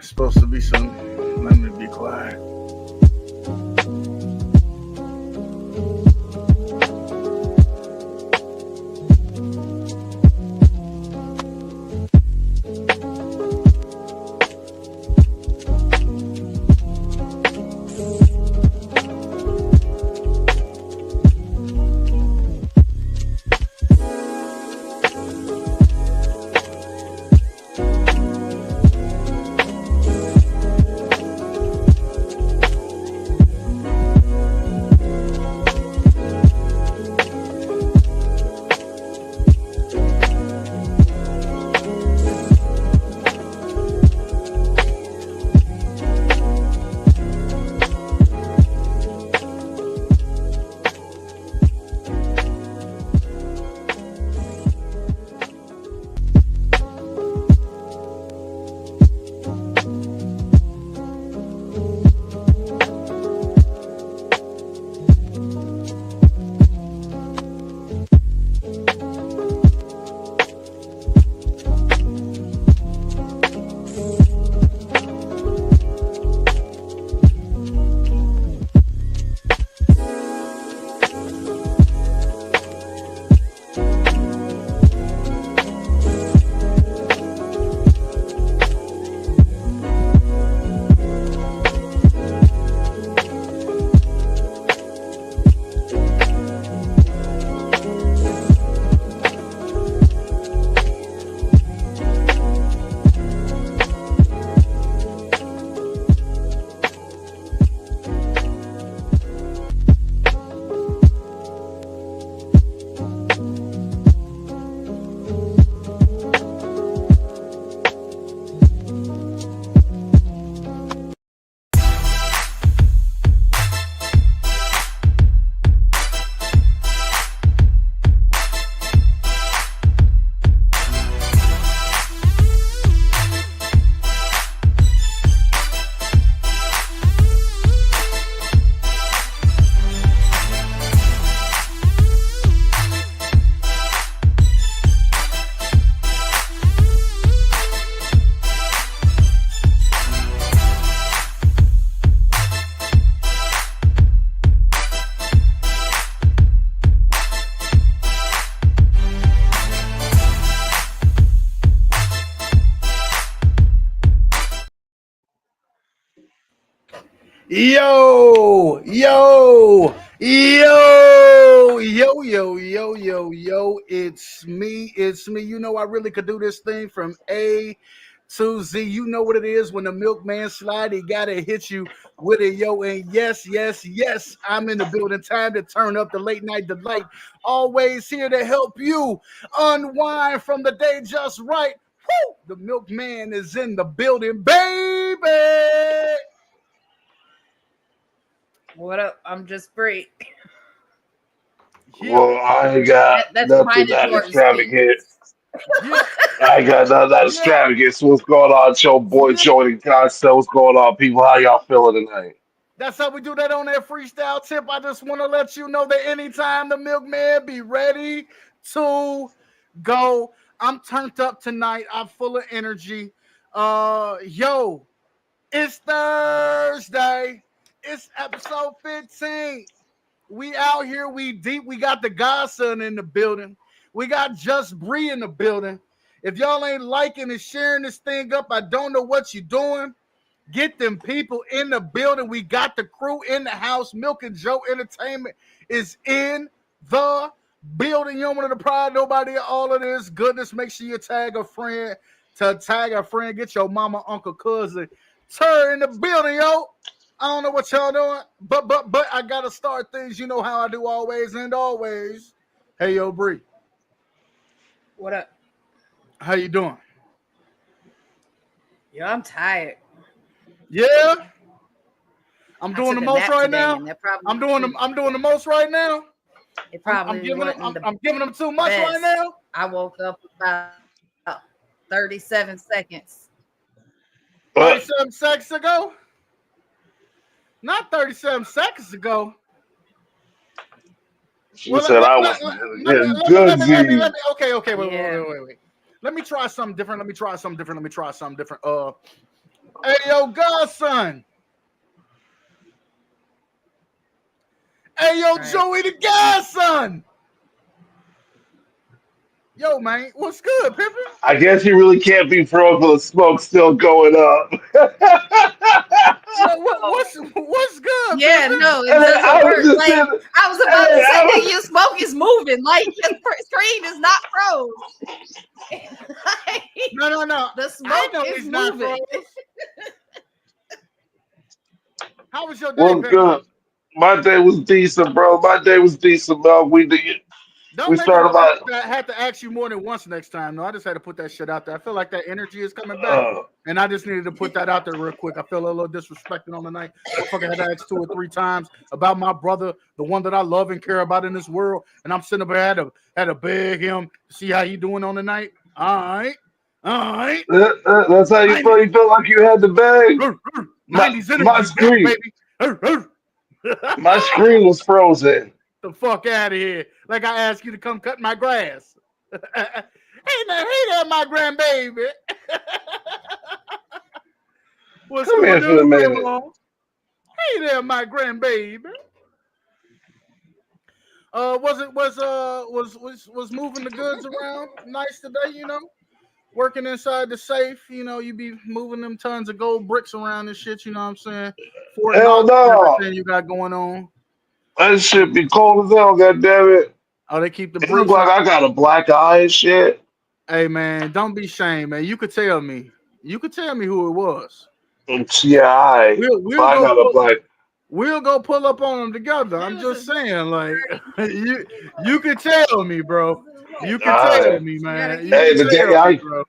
Supposed to be some. Let me be quiet. Yo, yo, yo. It's me. It's me. You know, I really could do this thing from A to Z. You know what it is when the milkman slide, he got to hit you with it, yo. And yes, I'm in the building. Time to turn up the late night delight. Always here to help you unwind from the day just right. Woo! The milkman is in the building, baby. What up? I'm just free. Well, I ain't got That's my nothing that important speech. extravagant. Yeah, I ain't got nothing that yeah, extravagant. So what's going on? It's your boy yeah. Jordan Concept. What's going on, people? How y'all feeling tonight? That's how we do that on that freestyle tip. I just want to let you know that anytime the milkman be ready to go. I'm turned up tonight. I'm full of energy. Yo, it's Thursday. It's episode 15. We out here, we deep. We got the Godson in the building. We got Just Bree in the building. If y'all ain't liking and sharing this thing up, I don't know what you're doing. Get them people in the building. We got the crew in the house. Milk and Joe Entertainment is in the building. You don't want to deprive nobody of all of this goodness. Make sure you tag a friend to tag a friend. Get your mama, uncle, cousin. Tur in the building, yo. I don't know what y'all doing, but I gotta start things. You know how I do always and always. Hey, yo, Bree, What up? how you doing? Yo, I'm tired. Yeah, I'm I doing took the a most nap right today, now. and that probably I'm doing the most right now. it I'm probably giving them. wasn't the I'm giving them too much right best. now. I woke up about 37 seconds. Uh, 37 seconds ago. Not 37 seconds ago. she Well, said I was getting let goodsy. me. Okay. Yeah. Wait. Let me try something different. Let me try something different. Hey, yo, godson. Hey, yo, Right. Joey the godson. Yo, man, what's good, Pippin? I guess you really can't be froze with the smoke still going up. What's good, Yeah, Pippin? no, it And then doesn't I work. was just Like saying, I was about hey, to say, I that was, your smoke is moving. Like your screen is not froze. No. The I smoke know is he's not moving. froze. How was your day, well, Pippin? good. My day was decent, bro. My day was decent, man. We Don't make started about. I had to ask you more than once next time. No, I just had to put that shit out there. I feel like that energy is coming back. Uh, And I just needed to put that out there real quick. I feel a little disrespected on the night. Motherfucker had to ask 2 or 3 times about my brother, the one that I love and care about in this world. And I'm sitting up there, had to beg him to see how he doing on the night. All right. that's how you 90, felt. You felt like you had to beg. 90s My energy back, screen, baby. my screen was frozen. The fuck out of here. Like I asked you to come cut my grass. Hey there, my grandbaby. What's Come here going for a on, minute. Mama? Hey there, my grandbaby. Was moving the goods around nice today, you know? Working inside the safe, you know, you be moving them tons of gold bricks around and shit, you know what I'm saying? Fort Hell Knox and no. everything you got going on. That shit be cold as hell, goddammit. Oh, they keep the It look bricks like up. I got a black eye and shit. Hey man, don't be ashamed, man. You could tell me. You could tell me who it was. Yeah, I. But We'll I go got a black. we'll go pull up on them together. I'm just saying, like you could tell me, bro. You could tell I. me, man. You Hey, could tell me, bro.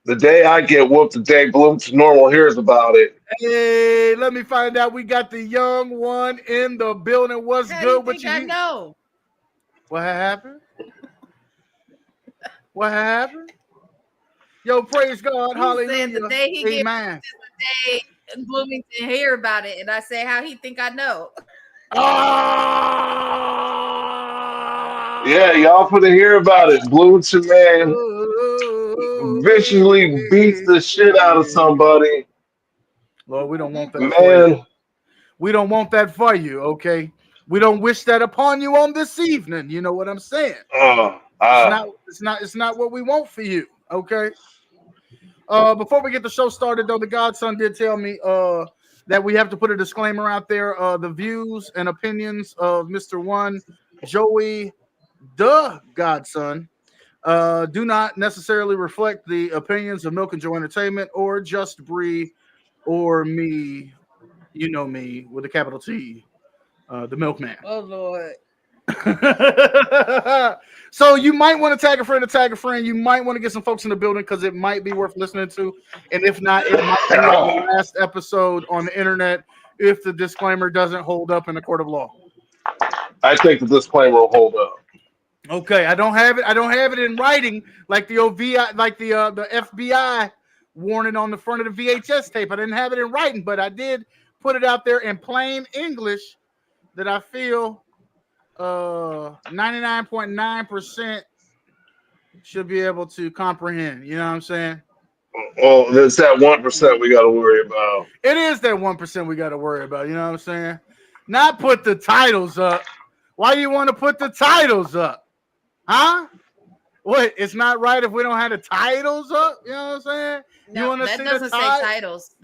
the day I get whooped, the day Bloom's normal hears about it. Hey, let me find out. We got the young one in the building. What's How do you good with think I you? know? What happened? What happened? Yo, praise God, He hallelujah, said the day he gets amen. the day Bloomington hear about it, and I say, how he think I know? Yeah, y'all finna hear about it. Bloomington man viciously beats the shit out of somebody. Lord, we don't want that for you. Man, We don't want that for you, okay? We don't wish that upon you on this evening. You know what I'm saying? It's not what we want for you, okay? Before we get the show started, though, the godson did tell me that we have to put a disclaimer out there. The views and opinions of Mr. One, Joey, the godson, do not necessarily reflect the opinions of Milk and Joe Entertainment or Just Bree or me. You know me with a capital T, the milkman. Oh Lord. So you might want to tag a friend. You might want to get some folks in the building because it might be worth listening to. And if not, it might be our last episode on the internet if the disclaimer doesn't hold up in the court of law. I think the disclaimer will hold up. Okay, I don't have it in writing like the OVI, like the FBI warning on the front of the VHS tape. I didn't have it in writing, but I did put it out there in plain English that I feel 99.9% should be able to comprehend. You know what I'm saying? Well, it's that 1% we got to worry about. It is that 1% we got to worry about. You know what I'm saying? Not put the titles up. Why you want to put the titles up? Huh? What? It's not right if we don't have the titles up. You know what I'm saying? No, you want to that see doesn't the say titles.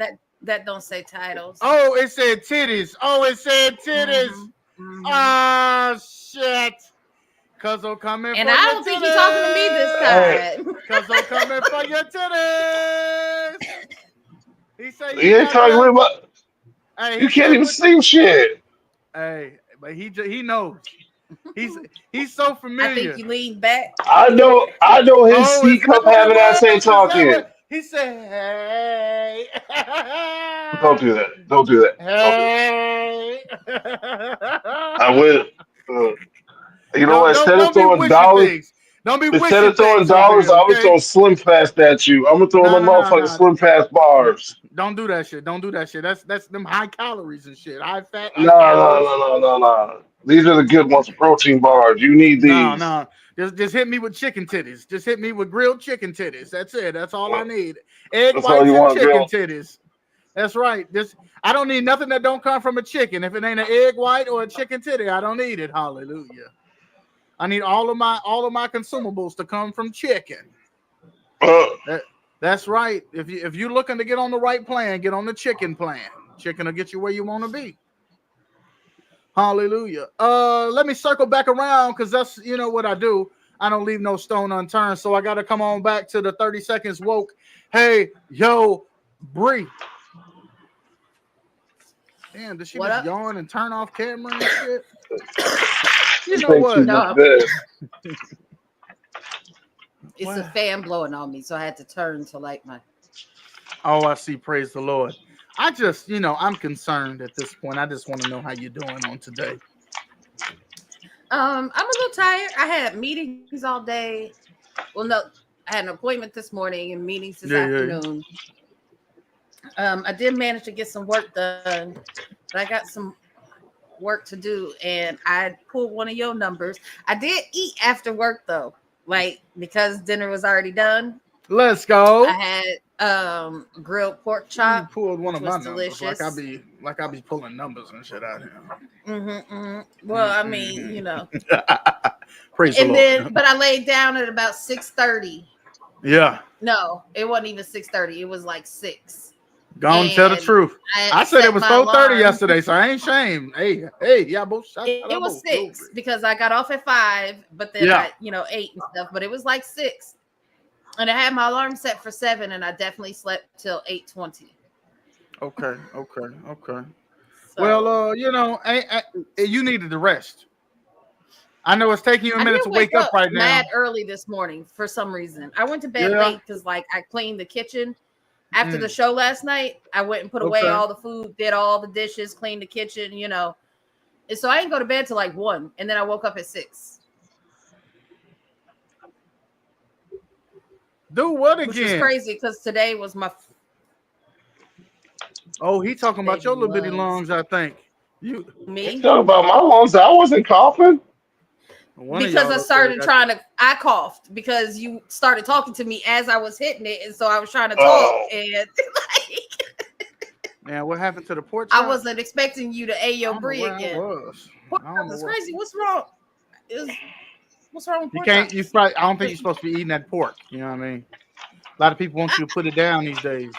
That don't say titles. Oh, it said titties. Oh, it said titties. Mhm. Oh shit. Cuz I'm coming And for I your don't think he's talking to me this time. Cuz I'm coming for your titties. He said You ain't talking about. Hey, You can't even see shit. Hey, but he knows. He's so familiar. I think you lean back. I know his Oh, C cup having ass ain't talking. He said, "Hey." Don't do that. Don't do that. Hey. I will. You know what? Instead of Don't be throwing wishing dollars, things. Don't be instead wishing of throwing things over dollars, here, I'm gonna okay? throw Slim Fast at you. I'm gonna throw them motherfucking Slim Fast bars. Don't do that shit. Don't do that shit. That's them high calories and shit. High fat. No. These are the good ones, protein bars. You need these. No. Just hit me with chicken titties. Just hit me with grilled chicken titties. That's it. That's all I need. Egg That's all whites you and want, chicken girl. titties. That's right. I don't need nothing that don't come from a chicken. If it ain't an egg white or a chicken titty, I don't need it. Hallelujah. I need all of my consumables to come from chicken. That's right. If you're looking to get on the right plan, get on the chicken plan. Chicken will get you where you want to be. Hallelujah. Let me circle back around because that's what I do. I don't leave no stone unturned. So I got to come on back to the 30 seconds woke. Hey, yo, Bree. Damn, does she just yawn and turn off camera and shit? You know what? No. It's a fan blowing on me, so I had to turn to light my. Oh, I see. Praise the Lord. I just, I'm concerned at this point. I just want to know how you're doing on today. I'm a little tired. I had meetings all day. Well, no, I had an appointment this morning and meetings this afternoon. I did manage to get some work done, but I got some work to do, and I pulled one of your numbers. I did eat after work though, because dinner was already done. Let's go. I had grilled pork chop. You pulled one of my delicious. numbers, like I be pulling numbers and shit out here. Well, I mean, Praise the Lord. But I laid down at about 6:30. Yeah. No, it wasn't even 6:30. It was like 6. Go on, tell the truth. I said it was 4:30 yesterday, so I ain't shamed. Hey, yeah, both. It was 6 because I got off at 5, but then I, 8 and stuff. But it was like 6, and I had my alarm set for 7, and I definitely slept till 8:20. Okay. So, well, you needed the rest. I know it's taking you a minute to wake up right now. Mad early this morning for some reason. I went to bed late because I cleaned the kitchen. After the show last night, I went and put away all the food, did all the dishes, cleaned the kitchen, And so I didn't go to bed till 1, and then I woke up at 6. Do what again? Which is crazy because today was my. Oh, he talking about your little bitty lungs, I think. Me? Talking about my lungs. I wasn't coughing. Because I started I coughed because you started talking to me as I was hitting it, and so I was trying to talk and Man, what happened to the porch? I wasn't expecting you to Ayo Bree again. That's crazy. What's wrong? What's wrong with pork? I don't think you're supposed to be eating that pork. You know what I mean? A lot of people want you to put it down these days.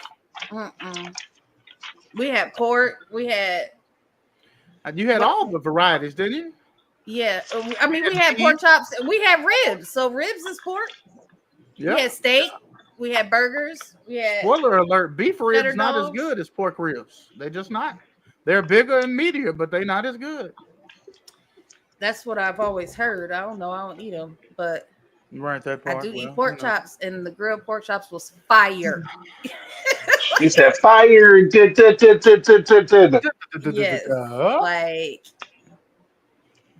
We had pork. You had all the varieties, didn't you? Yeah, I mean, we had pork chops and we had ribs. So ribs is pork. Yep. We had steak. We had burgers. We had. Spoiler alert: beef ribs not as good as pork ribs. They're just not. They're bigger and meatier, but they're not as good. That's what I've always heard. I don't know. I don't eat them, but right, that part. I do eat pork chops, and the grilled pork chops was fire. You said fire. Yes,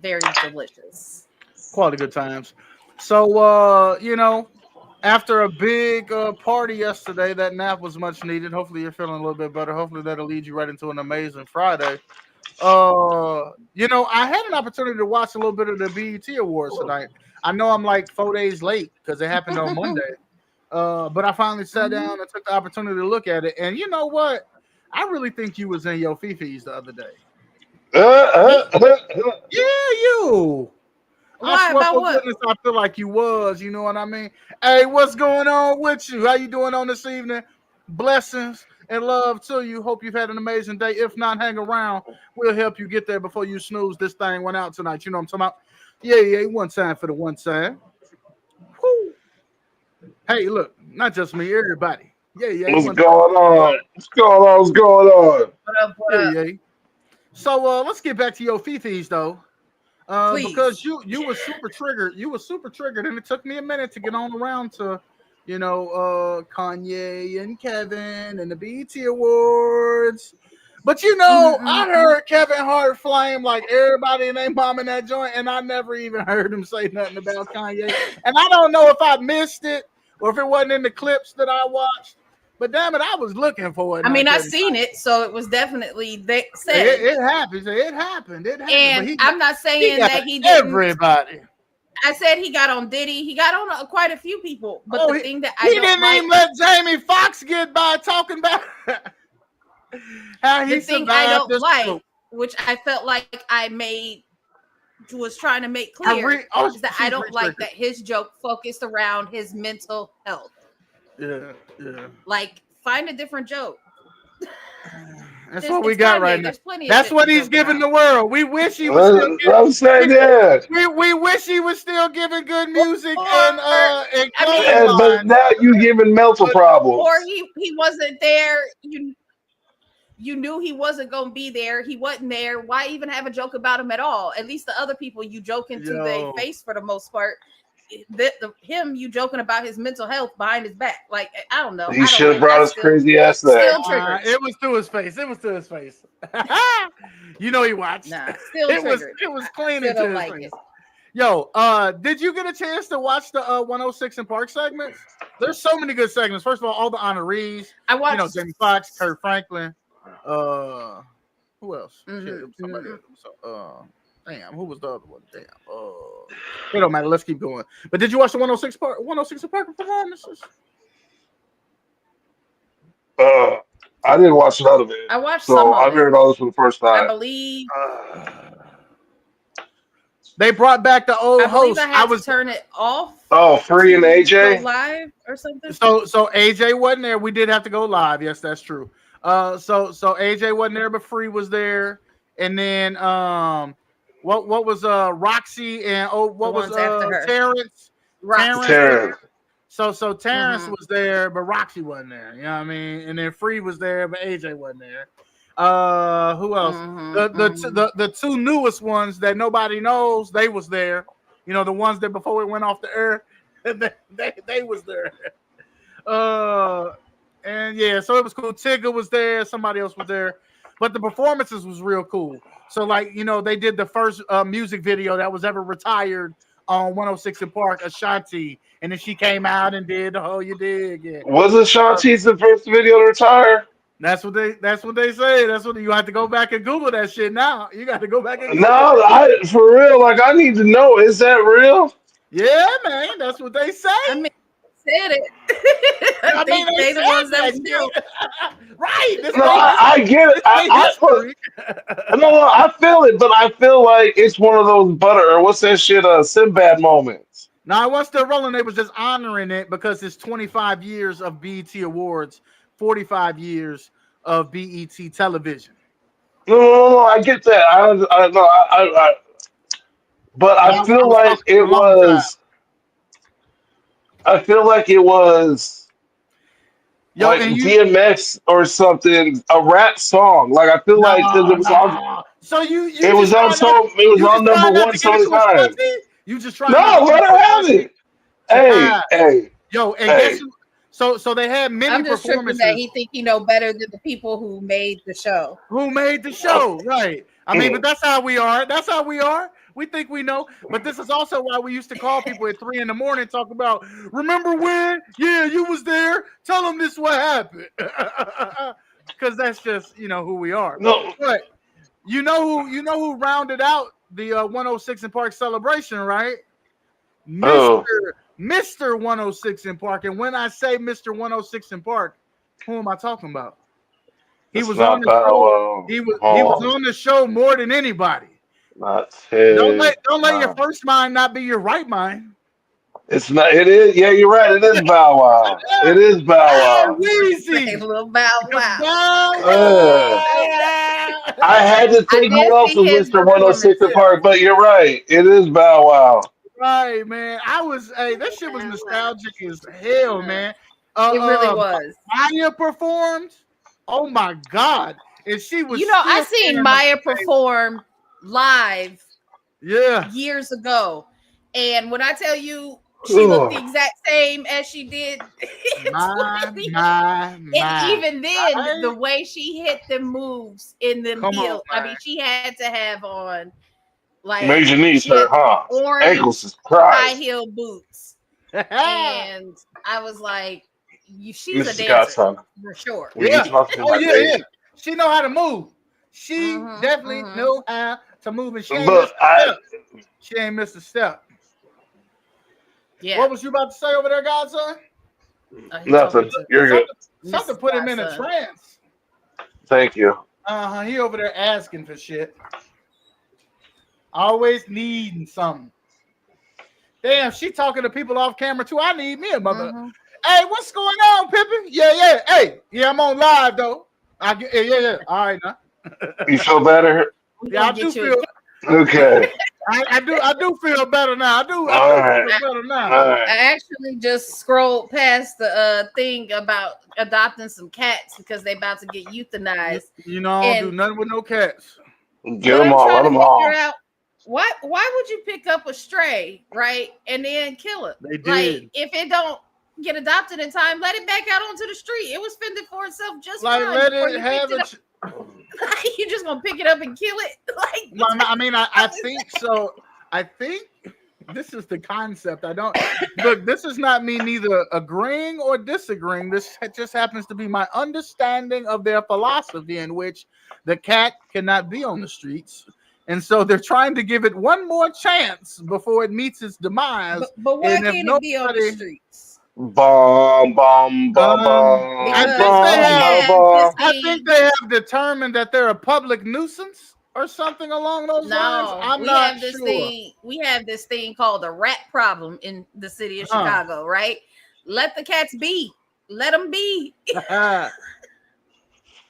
very delicious. Quality good times. So, after a big party yesterday, that nap was much needed. Hopefully you're feeling a little bit better. Hopefully that'll lead you right into an amazing Friday. I had an opportunity to watch a little bit of the BET Awards tonight. I know I'm like 4 days late because it happened on Monday. But I finally sat down and took the opportunity to look at it. And you know what? I really think you was in your Fifi's the other day. Yeah, you. Why? About what? Goodness, I feel like you was. You know what I mean? Hey, what's going on with you? How you doing on this evening? Blessings and love to you. Hope you've had an amazing day. If not, hang around. We'll help you get there before you snooze. This thing went out tonight. You know what I'm talking about? Yeah. One time for the one time. Woo. Hey, look, not just me, everybody. Yeah. What's going on? What up? Yeah. So let's get back to your Fifi's though. Because you were super triggered. You were super triggered, and it took me a minute to get on around to, Kanye and Kevin and the BET Awards. But I heard Kevin Hart flame like everybody and their mom in that joint, and I never even heard him say nothing about Kanye. And I don't know if I missed it or if it wasn't in the clips that I watched. But damn it, I was looking for it. I mean, I've seen it, so it was definitely said. It happened. It happened. And I'm not saying that he didn't. Everybody. I said he got on Diddy. He got on quite a few people. But the thing that I didn't even let Jamie Foxx get by talking about. how he The thing I survived don't this like, joke. which I felt like I was trying to make I clear, is that I she's don't like re-triggered. that his joke focused around his mental health. Yeah. Like, find a different joke. That's what we got right now. There's plenty of That's shit what to he's joke giving the about. world. We wish he was still I'm saying, yeah. we wish he was still giving good music Or, and I clothing mean, But lines. now you giving mental But- problems. or he wasn't there. You knew he wasn't going to be there. He wasn't there. Why even have a joke about him at all? At least the other people you joke into their face for the most part. Him, you joking about his mental health behind his back. Like, I don't know. He should have brought his crazy ass there. Still triggered. It was to his face. It was to his face. You know he watched. Nah, still It was triggered. clean Still into don't his like face. it. Yo, did you get a chance to watch the 106 and Park segments? There's so many good segments. First of all the honorees. I watched. Jamie Foxx, Kurt Franklin. Who else? Mhm, Shit, it was somebody mhm. else. Damn, who was the other one? Damn. It don't matter. Let's keep going. But did you watch the 106 and Park performances? I didn't watch none of it. I watched So some of I'm it. hearing all this for the first I time. believe. They brought back the old I believe host. I had to turn it off. Oh, Free and to AJ? go live or something. So AJ wasn't there. We did have to go live. Yes, that's true. So AJ wasn't there, but Free was there. And then what was Roxy and what was Terrence? Terrence. So Terrence was there, but Roxy wasn't there. You know what I mean? And then Free was there, but AJ wasn't there. Who else? The two newest ones that nobody knows, they was there. You know, the ones that before we went off the air, they was there. And yeah, so it was cool. Tigger was there, somebody else was there, but the performances was real cool. So like, you know, they did the first music video that was ever retired on 106 and Park, Ashanti, and then she came out and did the whole you dig. Yeah. Wasn't Ashanti's the first video to retire? That's what they say. That's what you have to go back and Google that shit now. You got to go back and Google No, for real. Like, I need to know. Is that real? Yeah, man. That's what they say. I mean, said it. I mean, they the ones that was still right. No, I get it. I feel it, but I feel like it's one of those what's that shit? Sinbad moments. Now, once they're rolling, they was just honoring it because it's 25 years of BET Awards, 45 years of BET television. No, I get that. But I feel like it was. I feel like it was. Yo, like DMX or something, a rap song. Like I feel like because it was on. So you it was on number one so many times. You just try. No, let her have it. Hey. Yo, and guess who? So they had many I'm just performances. That he think he know better than the people who made the show. Right? I mean, but that's how we are. That's how we are. We think we know, but this is also why we used to call people at 3 a.m. talk about. Remember when? Yeah, you was there. Tell them this what happened, because that's just who we are. No, but you know who rounded out the 106 and Park celebration, right? Mr. 106 and Park. And when I say Mr. 106 and Park, who am I talking about? He was on the show. He was on the show more than anybody. Don't let your first mind not be your right mind. It's not. It is. Yeah, you're right. It is Bow Wow. It is Bow Wow. Hey, little Bow Wow. I had to think who else was Mr. 106 and Park, but you're right. It is Bow Wow. Right, man. That shit was nostalgic as hell, man. It really was. Maya performed. Oh my God. And she was I seen Maya perform live years ago. And when I tell you she looked the exact same as she did and even then the way she hit the moves in the heel, I mean she had to have on like major knees hurt, huh? Orange ankles is crying. high heel boots. And I was like, she's a dancer for sure. Yeah. She know how to move. She definitely know how to move, and she ain't missed a step. Yeah. What was you about to say over there, Godson? Nothing. You're good. Something put him in a trance. Thank you. He over there asking for shit. Always needing something. Damn, she talking to people off camera too. I need me a mother. Mhm. Hey, what's going on, Pippin? Yeah. Hey, yeah, I'm on live though. Yeah. All right now. You feel better? We Yeah, I gonna do get you feel. Okay. I do feel better now. I do Alright. feel better now. All right. I actually just scrolled past the thing about adopting some cats because they about to get euthanized. You know, I don't do And- nothing with no cats. Get But them I'm all. trying Let to them all. figure out why would you pick up a stray, right, and then kill it? They did. Like, if it don't get adopted in time, let it back out onto the street. It was fending for itself just Like, fine. let before it you have picked it. up. You just gonna pick it up and kill it? Like, No, I mean, I think so. I think this is the concept. I don't look. This is not me neither agreeing or disagreeing. This just happens to be my understanding of their philosophy, in which the cat cannot be on the streets, and so they're trying to give it one more chance before it meets its demise. but why And if can't it be on the nobody- streets? Bomb, bomb, bomb, bomb, Because bomb. I think they have determined that they're a public nuisance or something along those lines. I'm we not have this sure. thing. We have this thing called the rat problem in the city of Chicago, right? Let the cats be. Let them be.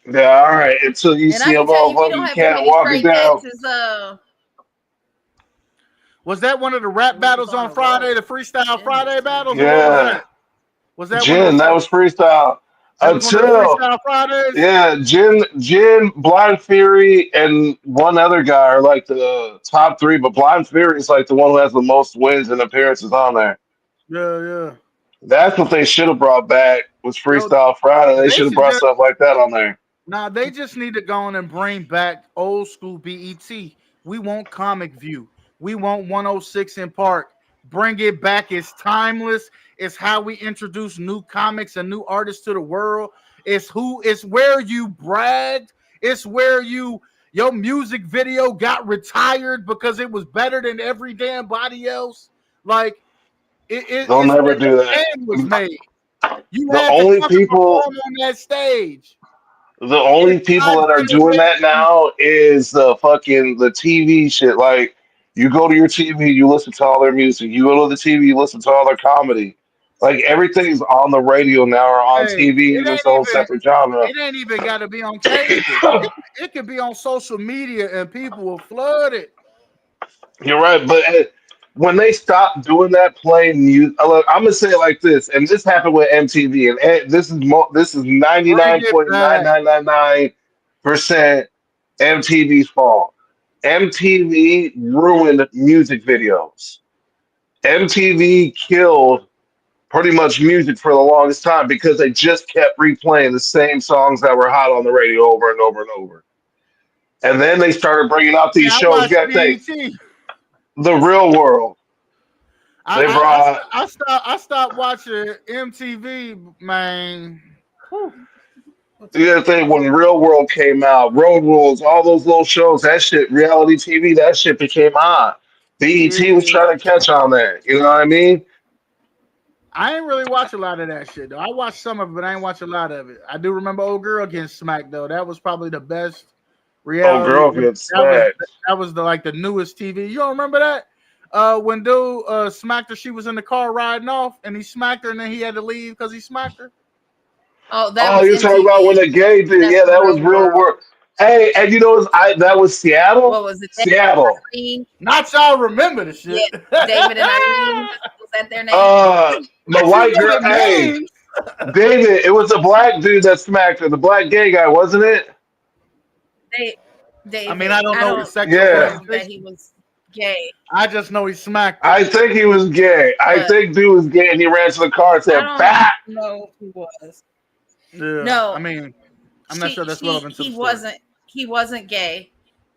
Yeah, all right. Until you And see I a can tell you, we motherfucker, don't you have that can't many walk stray it down. cats as Was that one of the rap battles on Friday, the Freestyle Friday battles? Or what was Yeah. that? Was that Jen, one that of was freestyle. that was one of the Until Freestyle Fridays? yeah, Jen, Blind Fury, and one other guy are like the top three, but Blind Fury is like the one who has the most wins and appearances on there. Yeah. That's what they should have brought back was Freestyle Friday. They they should have should brought just- stuff like that on there. Nah, they just need to go on and bring back old school BET. We want Comic View. We want 106 in Park. Bring it back. It's timeless. It's how we introduce new comics and new artists to the world. It's where you bragged. It's where your music video got retired because it was better than every damn body else. Like They'll it's never where do the that. name was made. You The had only to fucking people- perform on that stage. The only people that are doing that now is the TV shit. Like you go to your TV, you listen to all their music. You go to the TV, you listen to all their comedy. Like everything's on the radio now or on Hey, TV in its own separate genre. It ain't even got to be on cable. It could be on social media and people will flood it. You're right, but when they stop doing that, playing music, I'm gonna say it like this, and this happened with MTV, and this is 99.9999% MTV's fault. MTV ruined music videos. MTV killed pretty much music for the longest time because they just kept replaying the same songs that were hot on the radio over and over and over. And then they started bringing out these I shows. watched You gotta think, BET. The Real World. They brought. I stopped watching MTV, man. You gotta think when Real World came out, Road Rules, all those little shows, that shit, reality TV, that shit became hot. BET was trying to catch on there. You know what I mean? I ain't really watch a lot of that shit though. I watched some of it, but I ain't watch a lot of it. I do remember Old Girl getting smacked though. That was probably the best reality. Girl gets smacked. That was the newest TV. You don't remember that? When dude smacked her, she was in the car riding off, and he smacked her, and then he had to leave because he smacked her. Oh, you're talking about when the gay dude? That's Yeah, that was Real Real World. Hey, and you know that was Seattle. What was it? Seattle. Not y'all remember the shit. Yeah, David and Irene. Was that their name? The white girl. Hey, David. It was a black dude that smacked her. The black gay guy, wasn't it? David. I mean, I don't know the sex. Yeah. That he was gay. I just know he smacked her. I think he was gay. I think dude was gay, and he ran to the car and said, "Back." No, he was. Yeah. No, I mean, I'm not sure that's relevant to the he story. He wasn't gay.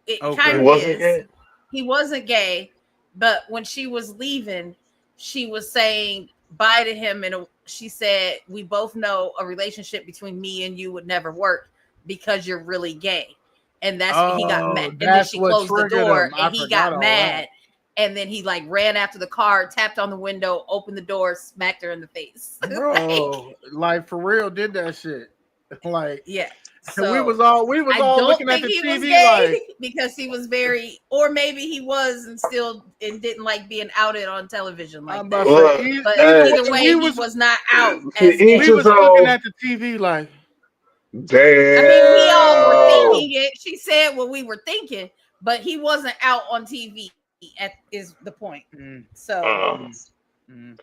It Okay. kind He of wasn't is. gay? He wasn't gay, but when she was leaving, she was saying bye to him, and she said, "We both know a relationship between me and you would never work because you're really gay." And that's when he got mad. And then that's she what closed the triggered door, him. I and he forgot got all mad. that. And then he ran after the car, tapped on the window, opened the door, smacked her in the face. Bro, like for real, did that shit. Like, Yeah. So we was all I don't looking at think the he was TV gay like, because he was very, or maybe he was and didn't like being outed on television like I'm that. about to Look, say, But hey, either way, he was not out to as each we gay. his was looking own. at the TV like, I mean, we all were Damn. thinking it. She said what we were thinking, but he wasn't out on TV. Is the point. mm, So Uh, mm.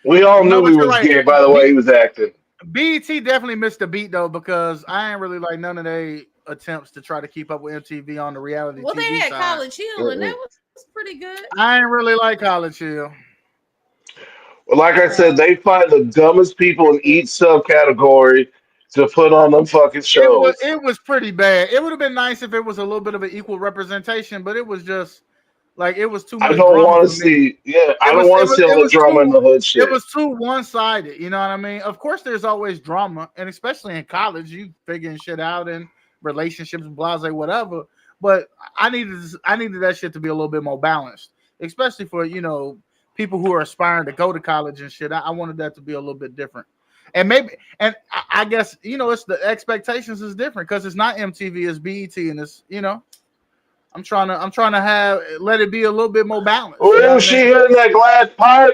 we all No, knew but he you're was right. gay by the way he was acting. BET definitely missed the beat though, because I ain't really like none of their attempts to try to keep up with MTV on the reality well, they TV had side. College Hill, and that was pretty good. I ain't really like College Hill. Well, like I said, So they find the dumbest people in each subcategory to put on them fucking shows. It was pretty bad. It would have been nice if it was a little bit of an equal representation, but it was just like it was too I much don't drama want for to me. see. Yeah, I It don't was want it to was see it all the was drama in too the hood it shit. was too one-sided. You know what I mean? Of course, there's always drama, and especially in college, you figuring shit out and relationships, blase, whatever. But I needed that shit to be a little bit more balanced, especially for people who are aspiring to go to college and shit. I wanted that to be a little bit different. And maybe, and I guess it's the expectations is different because it's not MTV, it's BET, and it's. I'm trying to have let it be a little bit more balanced. You know Oh, what I she mean? hitting that glass pipe.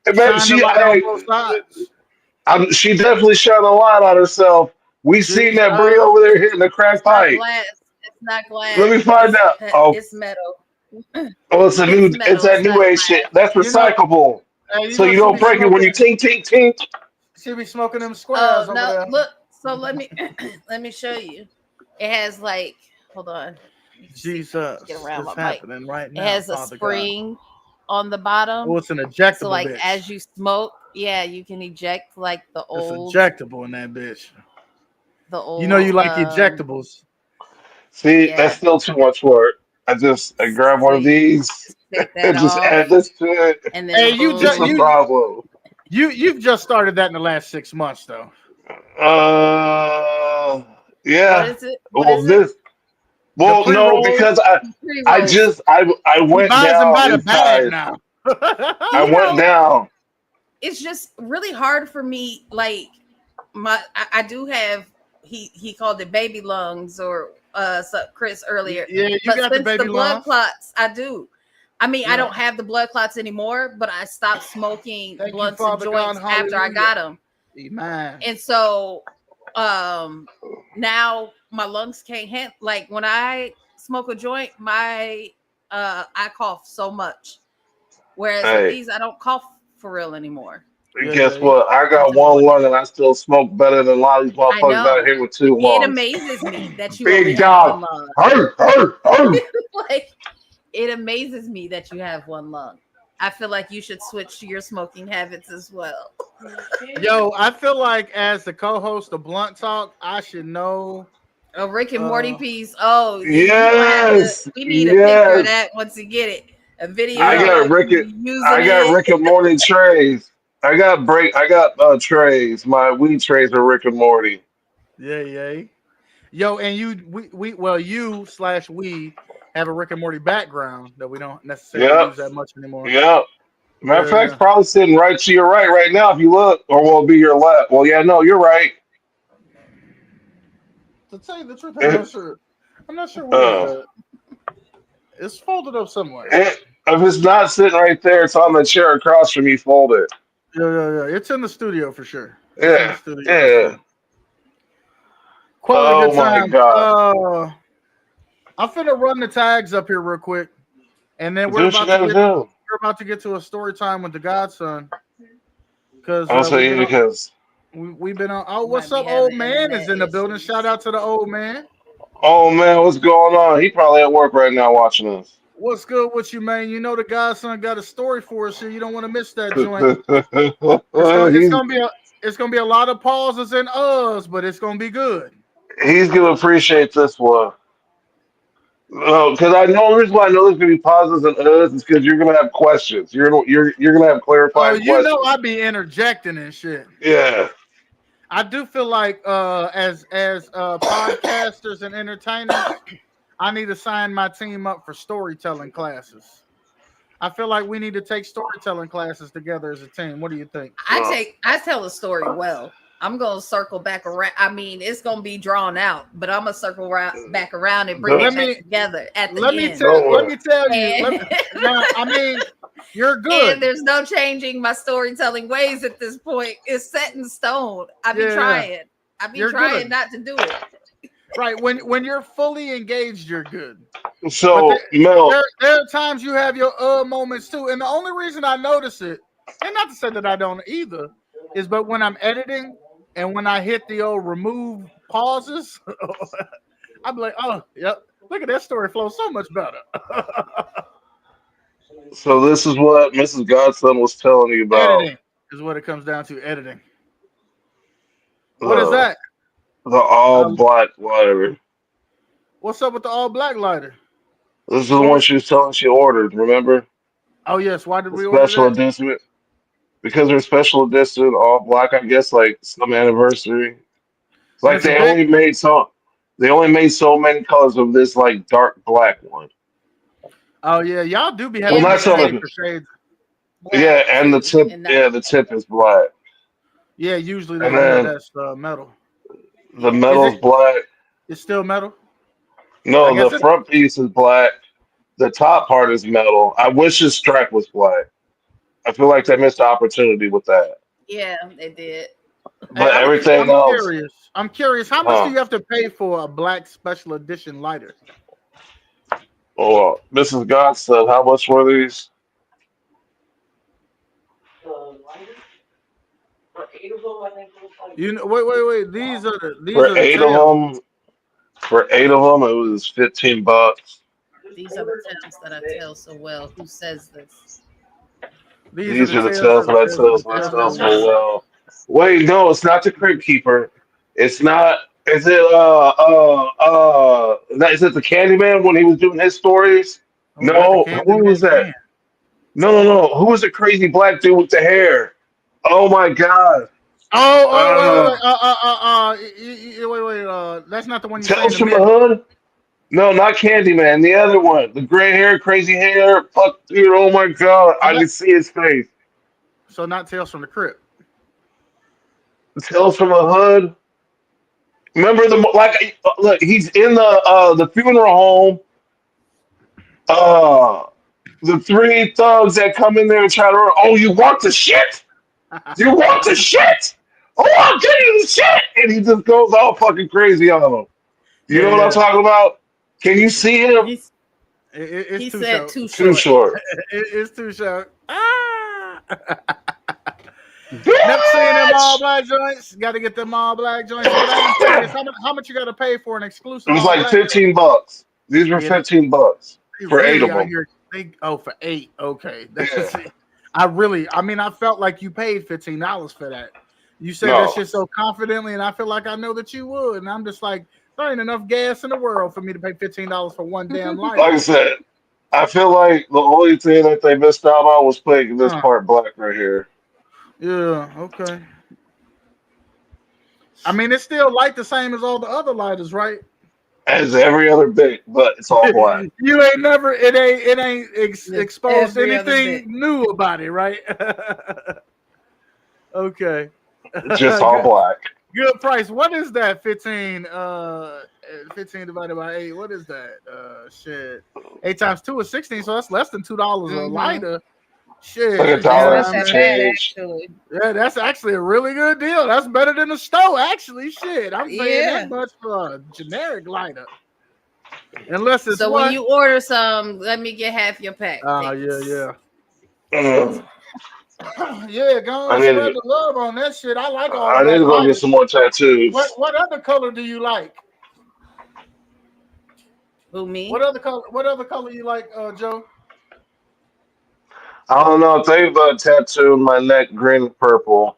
And man, Shine the light on both sides. she definitely shone a light on herself. We seen that Brie Jesus. over there hitting the crack it's not pipe. glass. It's not Let glass. me find out. Oh, It's metal. it's It's it's metal. that It's new not age shit. glass. That's You know, recyclable. So you she don't be break it when you smoking. tink tink tink. She be smoking them Oh squares over no! there. Look. So let me let me show you. It has like. Hold on. You can see if I can Jesus, get around it's my mic. happening right It now, has a Father God. spring on the Oh, bottom. it's an So ejectable like bitch. as you smoke, yeah, you can eject like the It's old ejectable in that bitch. the You know you old like ejectables. See, that's yeah. still too much work. I grab So one of you these take that and just off add this to it. and Hey, then It's a boom. problem. you've just started that in the last 6 months though. Uh, What yeah. is it? What Well, is it? The well, no, pre-rolls. because Pre-rolls. I He went buys them down by the in bag size. now. I You went know, down. it's just really hard for me. Like I do have he called it baby lungs or Chris earlier. Yeah, you But got the since the baby blood lungs. clots, I do. I mean, I Yeah. don't have the blood clots anymore, but I stopped smoking Thank you, blunts and Father God. joints after I Hallelujah. got them. Amen. And so now my lungs can't handle, like when I smoke a joint, my I cough so much. Whereas with Hey, these, I don't cough for real anymore. guess Yeah. what? I got It's one annoying. lung and I still smoke better than a lot of these I motherfuckers out know. here with two It lungs. amazes me that you only Big have one dog. lung. Arr. Like it amazes me that you have one lung. I feel like you should switch to your smoking habits as well. Yo, I feel like as the co-host of Blunt Talk, I should know. A Rick and Morty piece. Oh, you gonna have to. Yes, We need a picture of yes. that once you get it. A video I Yeah. got of Rick. you using I got it. Rick and Morty trays. I got trays. My weed trays are Rick and Morty. Yeah. Yo, and you/we have a Rick and Morty background that we don't necessarily Yep, use that much anymore. yep. Matter of fact, Yeah. it's probably sitting right to your right now if you look, or will it be your left? Well, yeah, no, you're right. To tell you the truth, I'm Eh, not sure. I'm not sure where it's Uh, at. It's folded up somewhere. if it's not sitting right there, it's on the chair across from you. Fold it. Yeah. It's in the studio for sure. It's in the Yeah, studio for yeah. sure. Quality Oh good my time. god. I'm finna run the tags up here real quick, and then Do what you gotta do. we're about to get to a story time with the Godson because I'll tell you because we've been on. Oh, You what's might be up, old having man? Is internet in the building. issues. Shout out to the old man. oh man, what's going on? He probably at work right now watching us. What's good with you, man? You know the Godson got a story for us here. You don't want to miss that joint. he's It's gonna be a lot of pauses and uhs, but it's gonna be good. he's gonna appreciate this one. Because I know the reason why I know there's gonna be pauses and uhs is because you're gonna have questions. You're gonna have Oh, clarifying you know I questions. be interjecting and shit. Yeah. I do feel like as podcasters and entertainers, I need to sign my team up for storytelling classes. I feel like we need to take storytelling classes together as a team. What do you think? I tell the story well. I'm gonna circle back around. I mean, it's gonna be drawn out, but I'm gonna circle back around and bring it back together at the end. Let me tell you. I mean, you're good. And there's no changing my storytelling ways at this point. It's set in stone. I be trying. I be trying not to do it. Right. When you're fully engaged, you're good. So there are times you have your moments too. And the only reason I notice it, and not to say that I don't either, is but when I'm editing and when I hit the old remove pauses, I'm like, oh, yep, look at that story flow so much better. So this is what Mrs. Godson was telling you about. Editing is what it comes down to, editing. What is that? The all black lighter. What's up with the all black lighter? This is the one she was telling she ordered, remember? Oh, yes. Why did we order special that? edition? Because they're special edition, all black, I guess, like some anniversary. Like they only made so many colors of this like dark black one. Oh yeah, y'all do be having not so much. shades. Yeah, and the tip is black. Yeah, usually that's metal. The metal's black. It's still metal? No, the front piece is black. The top part is metal. I wish the strap was black. I feel like they missed the opportunity with that. Yeah, they did. But everything else. I'm curious. How much do you have to pay for a black special edition lighter? Oh, Mrs. Godson, how much were these? For 8 of them, I think it was like. Wait. These are the For 8 of them. For 8 of them, it was $15. These are the tales that I tell so well. Who says this? These are the tales that I tell so well. Wait, no, it's not the Crypt Keeper. It's not. Is it is it the Candyman when he was doing his stories? No, who was that? No. Who was the crazy black dude with the hair? Oh my god. Wait. That's not the one you Tales from the Hood? No, not Candyman. The other one. The gray hair, crazy hair. Fuck, dude. Oh my god. I can see his face. So not Tales from the Crypt. Tales from the Hood. Remember look, he's in the funeral home. The 3 thugs that come in there and try to, oh, you want the shit? You want the shit? Oh, I'll give you the shit! And he just goes all fucking crazy on them. You know what I'm talking about? Can you see him? He said too short. Too short. It's too short. Never seen them all black joints. Got to get them all black joints. How much you got to pay for an exclusive? It was like $15. These were $15 for 8 of them. For 8. Okay. I felt like you paid $15 for that. You said that shit so confidently, and I feel like I know that you would. And I'm just like, there ain't enough gas in the world for me to pay $15 for one damn light. Like I said, I feel like the only thing that they missed out on was putting this part black right here. Yeah, okay. I mean, it's still light the same as all the other lighters, right? As every other bit, but it's all black. You ain't never, it ain't exposed anything new about it, right? Okay. It's just all black. Good price. What is that? 15 divided by 8. What is that? Shit. 8 times 2 is 16, so that's less than $2 a lighter. Shit. Like actually. Yeah, that's actually a really good deal. That's better than the stove, actually. Shit. I'm paying that much for a generic lighter. Unless it's when you order some, let me get half your pack. Oh, yeah. Yeah, go and spread the love on that shit. I like all that. I need to go get some more tattoos. What other color do you like? Who, me? What other color you like, Joe? I don't know. They've tattooed my neck green and purple.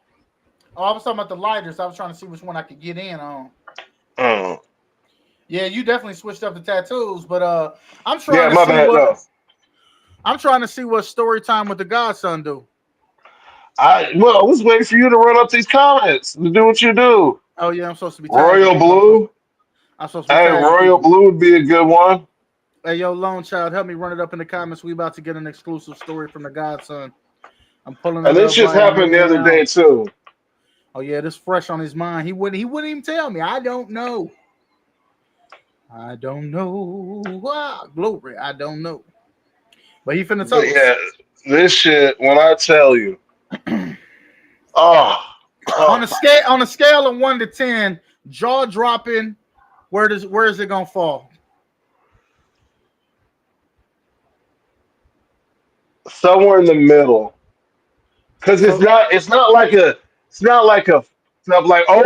Oh, I was talking about the lighters. I was trying to see which one I could get in on. Oh. Yeah, you definitely switched up the tattoos, but I'm trying I'm trying to see what story time with the Godson do. I was waiting for you to run up these comments to do what you do. Oh yeah, I'm supposed to be Royal Blue. I'm supposed to be Royal Blue would be a good one. Hey, yo, Lone Child, help me run it up in the comments. We about to get an exclusive story from the Godson. I'm pulling it up. And this just happened the other day too. Oh yeah, this fresh on his mind. He wouldn't even tell me. I don't know. I don't know. Ah, glory. I don't know. But he finna tell But us. yeah, this shit, when I tell you, oh, On a scale of 1 to 10, jaw dropping, where is it gonna fall? somewhere in the middle. Because it's not like oh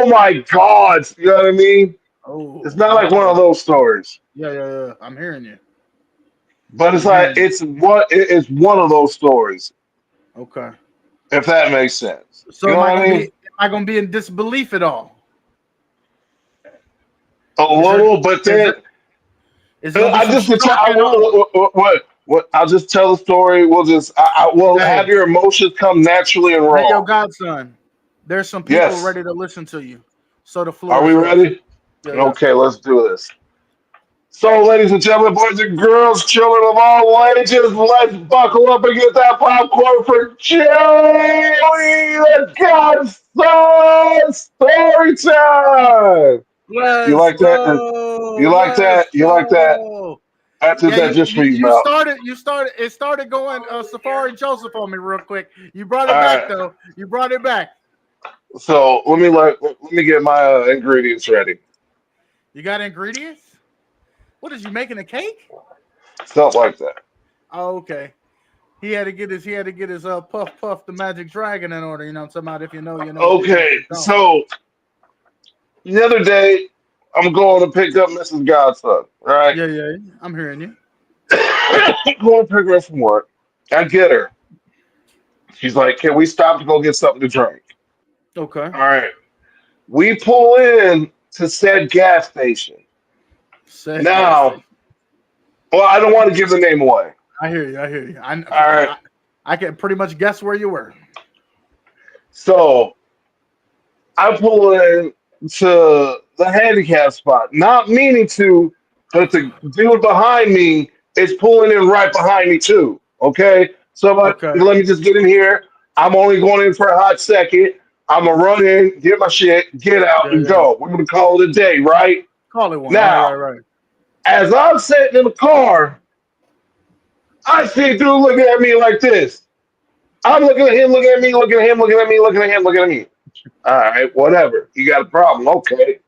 my God, you know what I mean? Oh, It's not like one of those stories. yeah. I'm hearing you. But it's I'm like hearing it's one of those stories, you. Okay. if that makes sense. So You know what I mean? am I gonna be in disbelief at all? A little, but then Is it gonna be I some just shock and awe? what I'll just tell the story. We'll have your emotions come naturally and Hey, yo, raw. godson, there's some people Yes. ready to listen to you. So the floor Are we is yours. ready? Yeah. Okay, let's do this. So, ladies and gentlemen, boys and girls, children of all ages, let's buckle up and get that popcorn for Joey the Godson Story Time. You Let's like that? go. You like Let's that? You like that? go. I did Yeah, that just for you, you Mel. started. It started going Safari Joseph on me real quick. You brought it All back right. though. You brought it back. So let me get my ingredients ready. You got ingredients? What is you making a cake? Stuff like that. Oh, okay. He had to get his Puff the Magic Dragon in order. You know what I'm talking about? If you know, you know. Okay, If you don't. so the other day I'm going to pick up Mrs. Godson, right? Yeah. I'm hearing you. Going to pick her up from work. I get her. She's like, "Can we stop to go get something to drink?" Okay. All right. We pull in to said gas station. Said Now, well, I don't want to give the name away. I hear you. All right. I can pretty much guess where you were. So I pull in to the handicap spot, not meaning to, but the dude behind me is pulling in right behind me too. Okay, so I'm like, Okay. let me just get in here. I'm only going in for a hot second. I'm gonna run in, get my shit, get out, and go. We're gonna call it a day, right? Call it one. Now, Right. as I'm sitting in the car, I see a dude looking at me like this. I'm looking at him, looking at me, looking at him, looking at me, looking at him, looking at me. All right, whatever. You got a problem. Okay.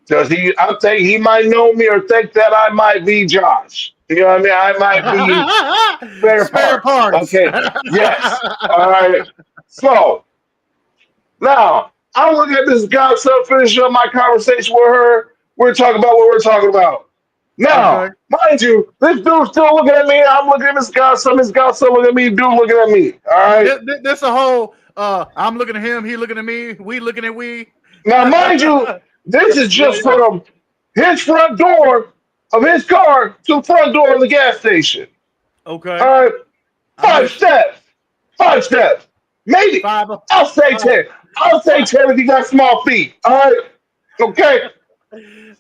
Does he? I think he might know me or think that I might be Josh. You know what I mean? I might be spare parts. Okay. Yes. All right. So now I'm looking at this godson, finish up my conversation with her. We're talking about what we're talking about. Now, Okay. mind you, this dude's still looking at me. I'm looking at this godson looking at me, dude looking at me. All right. This a whole I'm looking at him, he looking at me, we looking at we. Now, mind you, this is just from his front door of his car to the front door of the gas station. Okay. All right. 5 steps. 5 steps. Maybe. Five. I'll say 10. I'll say 10 if you got small feet. All right. Okay.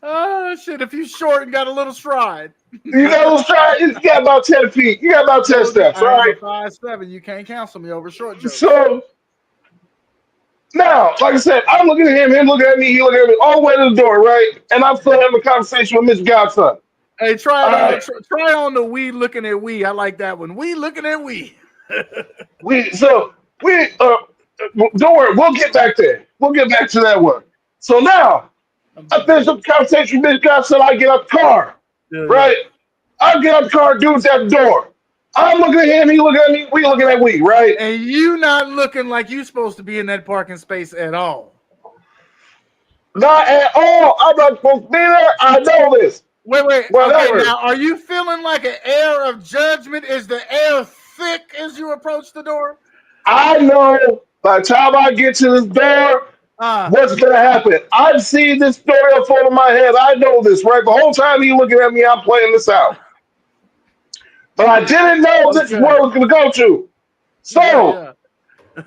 Oh shit! If you short and got a little stride, You got a little stride. You got about 10 feet. You got about 10 steps. All right. 5'7". You can't cancel me over short jokes. So now, like I said, I'm looking at him looking at me, he looking at me, all the way to the door, right? And I'm still having a conversation with Miss Godson. Hey, try on the we looking at we. I like that one. We looking at we. Don't worry, we'll get back there. We'll get back to that one. So now, I finish up the conversation with Miss Godson, I get out the car, right? I get out the car, dude's at the door. I'm looking at him, he looking at me, we looking at we, right? And you not looking like you supposed to be in that parking space at all. Not at all. I'm not supposed to be there. I know this. Wait. Whatever. Okay, now are you feeling like an air of judgment? Is the air thick as you approach the door? I know by the time I get to this door, what's gonna happen? I've seen this story up front of my head. I know this, right? The whole time you looking at me, I'm playing this out. But I didn't know this is where I was gonna go to. So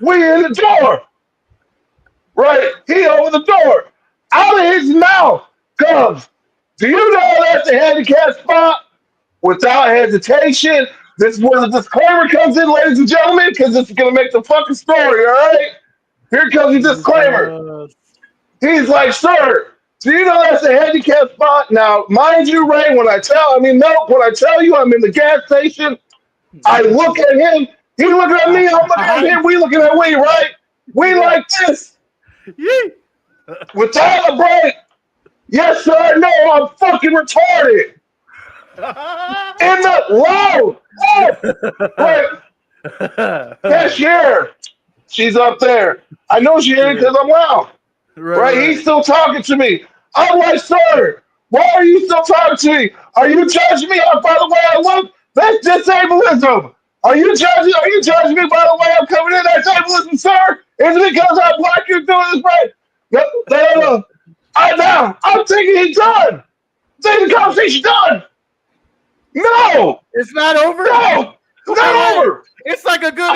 we in the door. Right? He over the door. Out of his mouth comes, do you know that's a handicap spot? Without hesitation, this is where the disclaimer comes in, ladies and gentlemen, because it's going to make the fucking story, all right? Here comes the disclaimer. He's like, sir, do you know that's a handicap spot? Now, mind you, Ray, when I tell you I'm in the gas station, I look at him, he looking at me, I'm looking at him, we looking at we, right? We like this. Without a break. Yes, sir, no, I'm fucking retarded. In the loud. Wait. Cashier. She's up there. I know she heard it because I'm loud. Right? He's still talking to me. I'm like, sir, why are you still talking to me? Are you judging me by the way I look? That's disableism. Are you judging me by the way I'm coming in? That's ableism, sir? Is it because I'm black you're doing this right? No. I'm thinking he's done. Think the conversation done. No. It's not over? No. It's not over. It's like a good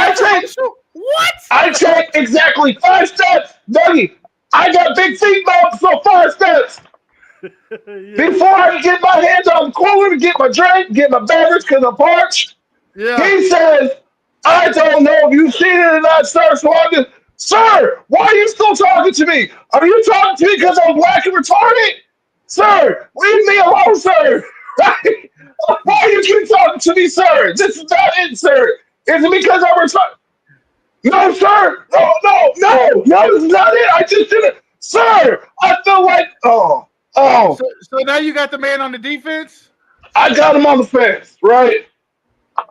What? I take exactly 5 steps. Dougie, I got big feet now, so 5 steps. Before I can get my hands on the cooler to get my drink, get my beverage because I'm parched, he says, I don't know if you've seen it or not, sir. So I'm just, sir, why are you still talking to me? Are you talking to me because I'm black and retarded? Sir, leave me alone, sir. Why do you keep talking to me, sir? This is not it, sir. Is it because I'm retarded? No, sir. No, this is not it. I just did it. Sir, I feel like, So now you got the man on the defense? I got him on the fence, right?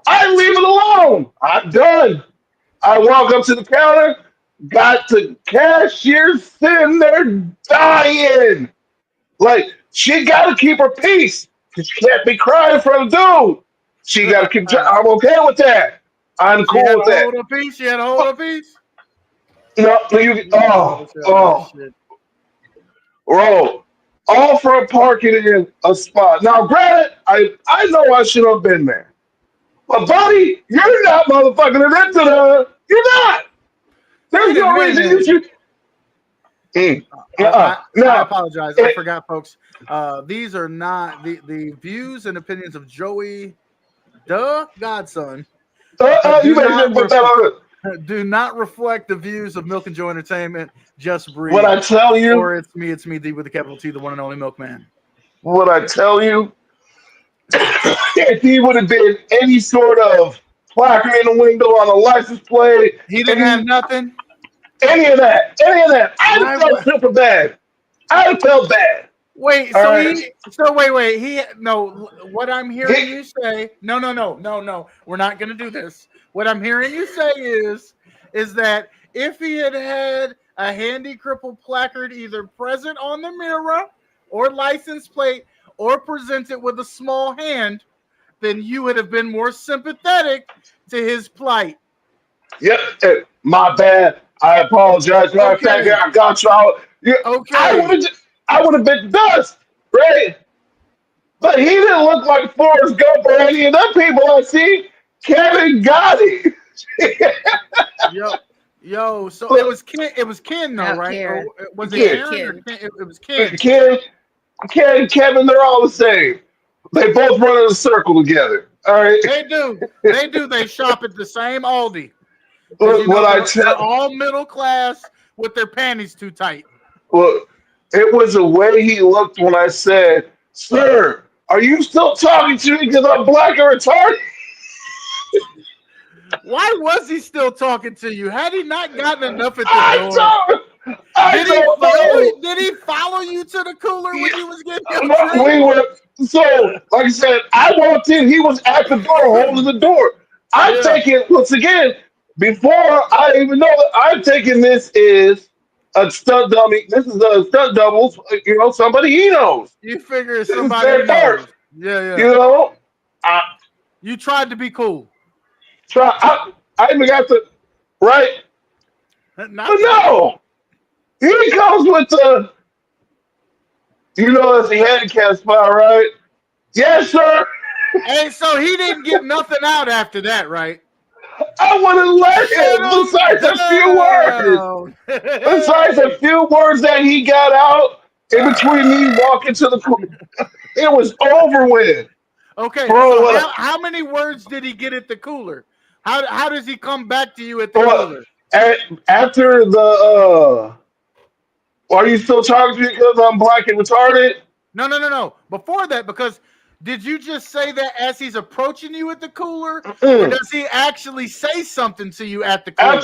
I leave it alone. I'm done. I walk up to the counter, got the cashier sitting there dying. Like, she got to keep her peace because she can't be crying in front of dude. She got to keep, I'm okay with that. I'm cool with that. She had a hold of peace? No, bro, all for parking in a spot. Now, granted, I know I should have been there. But, buddy, you're not motherfucking an incident. You're not. There's no reason you should. I apologize. I forgot, folks. These are not the views and opinions of Joey, the Godson. Do not reflect the views of Milk and Joe Entertainment. Just breathe. What I tell you, or it's me, D with a capital T, the one and only Milkman. What I tell you, if he would have been any sort of placard in the window on a license plate, he didn't have nothing. Any of that. I'd have felt super bad. I'd have felt bad. Wait, what I'm hearing you say, no. We're not going to do this. What I'm hearing you say is that if he had had a handy crippled placard either present on the mirror or license plate or presented with a small hand, then you would have been more sympathetic to his plight. Yep, my bad. I apologize. Okay. I got y'all. Okay. I would have been dust, right? But he didn't look like Forrest Gump or any of them people I see. Kevin Gotti. Yo. So it was Ken, though, right? Or was it Ken? It was Ken. Ken and Kevin, they're all the same. They both run in a circle together. All right. They do. They shop at the same Aldi. They're all middle class with their panties too tight. Well, it was the way he looked when I said, "Sir, are you still talking to me because I'm black or retarded?" Why was he still talking to you? Had he not gotten enough at the door? Did he follow you to the cooler when he was getting your drink? So, like I said, I walked in. He was at the door, holding the door. I'm taking, once again, before I even know that I'm taking this is a stunt dummy. This is a stunt double. Somebody he knows. You figure somebody knows. Yeah. You tried to be cool. I even got the right. But no, he comes with the. It's a handicap spot, right? Yes, sir. Hey, so he didn't get nothing out after that, right? I would have let him. Besides a few words that he got out in between me walking to the cooler, it was over with. Okay, so how many words did he get at the cooler? How does he come back to you at the cooler? After the are you still talking to me because I'm black and retarded? No. Before that, because did you just say that as he's approaching you at the cooler, or Mm. does he actually say something to you at the cooler?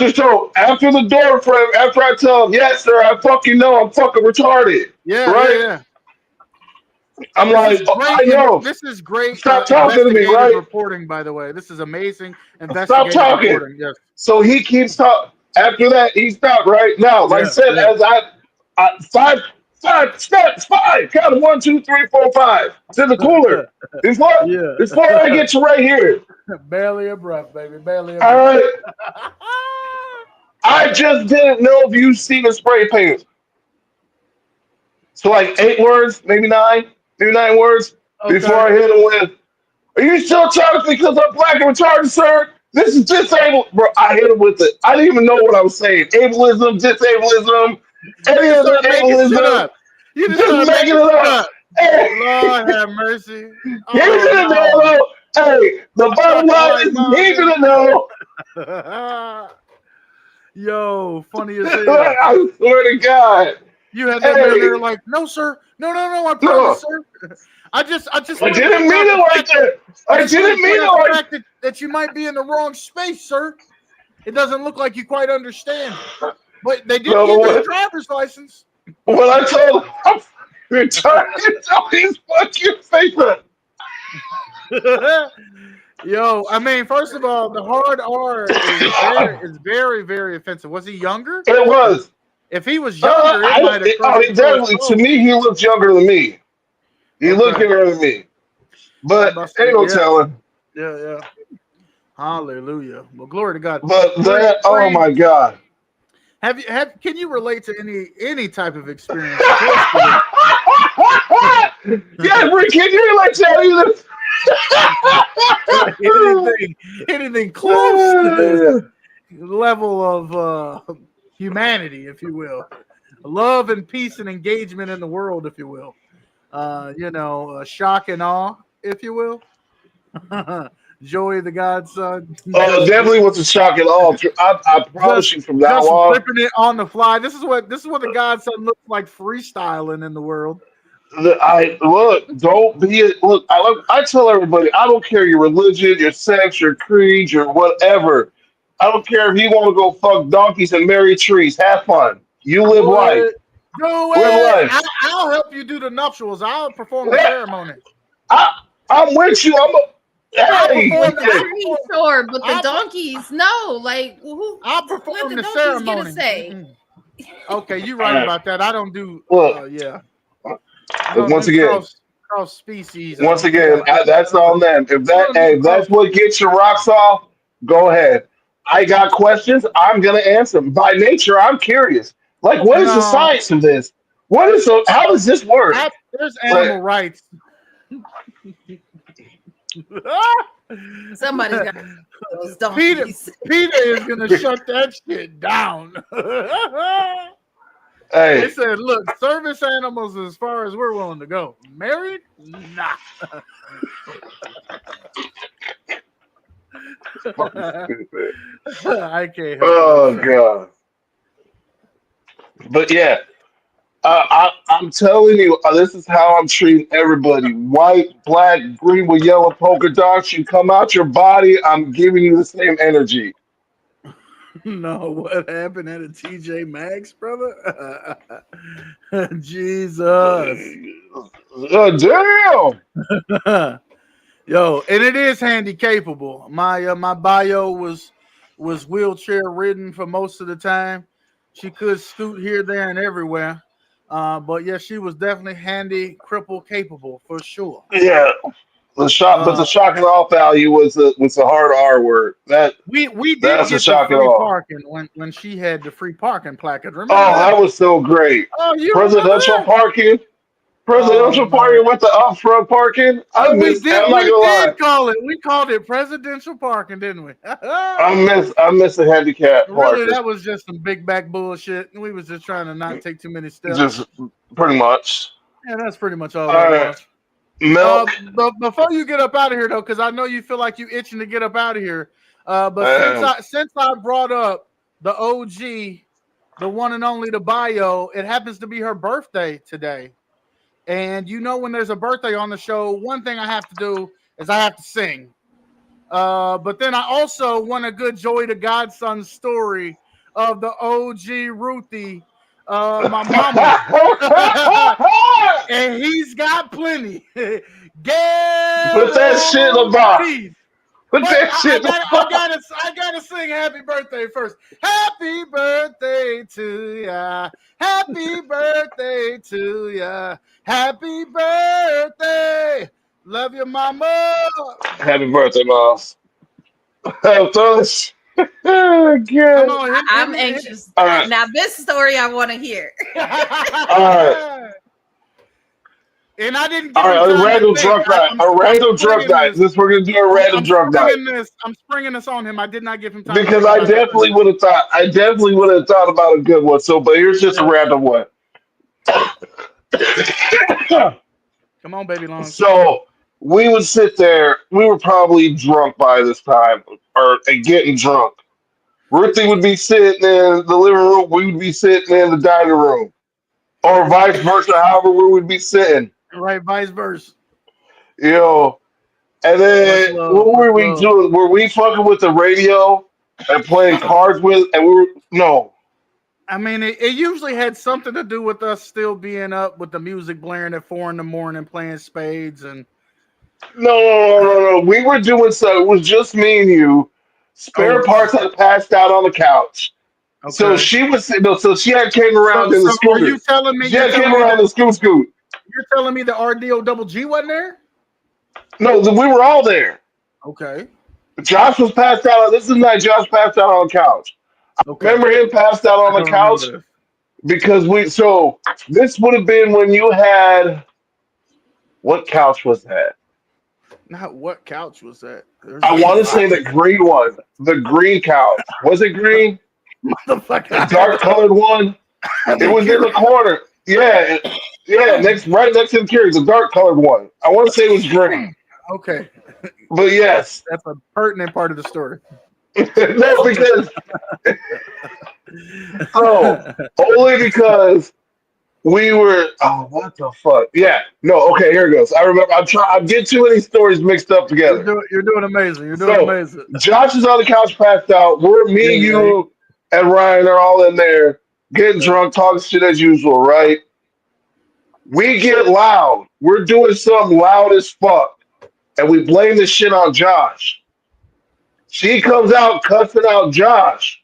After the door frame, after I tell him, yes, sir, I fucking know I'm fucking retarded. Yeah, right? yeah. I'm This like, is oh, I great. know. This is great. Stop talking to me, Investigative right? reporting, by the way. This is amazing Stop investigative talking. reporting. Yes. So he keeps talking. After that, he stopped right now. Like I Yeah, said, yeah. as five steps, five. Count 1, 2, 3, 4, 5 to the cooler before Yeah. I get to right here. Barely a breath, baby. Barely a All breath. right. I just didn't know if you see the spray paint. So like 8 words, maybe 9, maybe 9 words before I Okay. hit him with. Are you still talking because I'm black and retarded, sir? This is disabled, bro. I hit him with it. I didn't even know what I was saying. Ableism, disableism, You any just other started making shit ableism. up. You just Just started making making it shit up. up. Hey, Lord have mercy. he Oh didn't know. Hey, the bottom line Like, is no, he didn't know. nigga. Yo, funny as hell. I swear to God. You had that man there Hey, like, no, sir. No, I no, promise, sir. I just I wanted to didn't point mean out it the like fact that that. I I just wanted to didn't mean point it out the like fact that you might be in the wrong space, sir. It doesn't look like you quite understand. But they did no, give you a driver's license. when I told him I'm retarded, tell his fucking face up. Yo, I mean, first of all, the hard R is very, very offensive. Was he younger? It was. If he was younger, it might have crushed your Definitely, to soul. me, he looks younger than me. He looked Okay. younger than me. I But must ain't say, no yeah, telling. yeah. Hallelujah. Well, glory to God. But Bree, that, oh Bree, my God. can you relate to any type of experience close to Yeah, Rick, can you like tell you this? this? anything close to this level of humanity, if you will, love and peace and engagement in the world, if you will, shock and awe, if you will. Joey the Godson, Oh, definitely was a shock at all. I promise just you from now just on. ripping it on the fly. This is what the Godson looks like freestyling in the world. I look, don't be it. I tell everybody, I don't care your religion, your sex, your creed, your whatever. I don't care if you want to go fuck donkeys and marry trees. Have fun. You live Do life. it. Do Live it. life. I'll help you do the nuptials. I'll perform the Yeah, ceremony. I'm with you. I'll Hey, perform With the the hey, tree, sure, but the I'll, donkeys, no. Like, I'll what perform the the donkeys get to ceremony. say? Okay, you're right about that. I don't do. look, Yeah, I don't once do again, cross species. I once don't do again, that. that's on them. If I don't do cross. that's what gets your rocks off, go ahead. I got questions. I'm gonna answer them. By nature, I'm curious. Like, what is the No, science of this? How does this work? there's Like, animal rights. Somebody's got those Peter donkeys. is gonna shut that shit down. They hey, said, look, service animals as far as we're willing to go. Married? Nah. fucking stupid. I can't help Oh myself. god. But yeah, I'm telling you, this is how I'm treating everybody. White, black, green with yellow polka dots. You come out your body, I'm giving you the same energy. No, what happened at a TJ Maxx, brother? Jesus. Damn. Yo, and it is handy capable. My bio was wheelchair ridden for most of the time. She could scoot here, there, and everywhere. But yeah, she was definitely handy, cripple capable for sure. Yeah. But the Uh, shock and awe value was the hard R word. we did That's a get the shock and free awe. parking when she had the free parking placard. Remember Oh, that that? was so great. Oh, you remember Presidential that? parking. Oh Presidential man. parking with the upfront parking. Oh, we I'm not we gonna lie. did call it. We called it presidential parking, didn't we? I miss the handicap Really, parking. that was just some big back bullshit. We was just trying to not take too many steps. Just pretty much. Yeah, that's pretty much all All that right. was. Milk. But before you get up out of here, though, because I know you feel like you itching to get up out of here. But Um, since I brought up the OG, the one and only, the bio. It happens to be her birthday today. And you know, when there's a birthday on the show, one thing I have to do is I have to sing. But then I also want a good Joy to Godson story of the OG Ruthie, my mama. And he's got plenty. Put that shit in the box. Put But that shit in the box. I gotta sing happy birthday first. Happy birthday to ya. Happy birthday to ya. Happy birthday. Love you, mama. Happy birthday, Miles. Throw this. Oh, Come God. on, I'm anxious. All right. Now, this story I want to hear. All right. And I didn't. All right, give him a time random to think. drunk night. A random drunk night. This we're gonna do a random drunk night I'm springing this on him. I did not give him time because to I think about definitely would have thought. I definitely would have thought about a good one. So, but here's just a random one. Come on, baby, long. So we would sit there. We were probably drunk by this time, or getting drunk. Ruthie would be sitting in the living room. We would be sitting in the dining room, or vice versa. However, we would be sitting. Right, vice versa. You know, and then what were we doing? Were we fucking with the radio and playing cards with? And we were no. I mean, it usually had something to do with us still being up with the music blaring at 4 a.m. playing spades and. No. We were doing so. It was just me and you. Spare parts had passed out on the couch. Okay. So she was. No, so she had came around in the Are scooter. you telling me? She had came around in the scoot. You're telling me the RDO double G wasn't there? No, we were all there. Okay. Josh was passed out. This is the night Josh passed out on the couch. Okay. Remember him passed out on the couch because we. So this would have been when you had. What couch was that? Not what couch was that? I want to say the green one. The green couch. Was it green? Motherfucker. The dark colored one. It was in the corner. Yeah. Right next to the carrier, the dark colored one. I want to say it was green. Okay. But yes. That's a pertinent part of the story. No, because only because we were. Oh, what the fuck? Yeah. No. Okay. Here it goes. I remember. I'm getting too many stories mixed up together. You're doing amazing. You're doing amazing. Josh is on the couch, passed out. Me, you, and Ryan are all in there getting drunk, talking shit as usual, right? We get loud. We're doing something loud as fuck, and we blame this shit on Josh. She comes out cussing out Josh.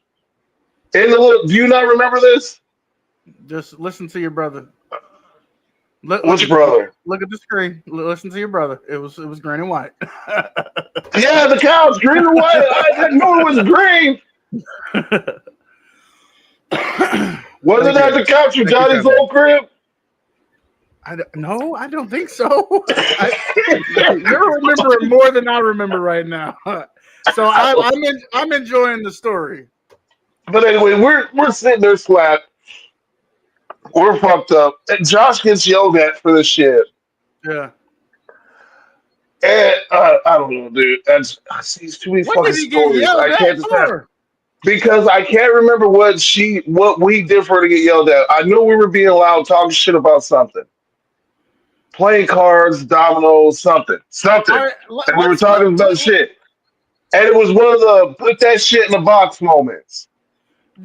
Do you not remember this? Just listen to your brother. Which brother? Look at the screen. Listen to your brother. It was green and white. Yeah, the couch, green and white. I didn't know it was green. Wasn't that the couch from Johnny's old crib? No, I don't think so. You're remembering more than I remember right now. So I'm enjoying the story. But anyway, we're sitting there slapped. We're fucked up. And Josh gets yelled at for this shit. Yeah. And I don't know, dude. He's too many fucking stories. I can't decide. Because I can't remember what we did for her to get yelled at. I know we were being loud, talking shit about something. Playing cards, dominoes, something. Right, and we were talking about shit. And it was one of the put that shit in the box moments.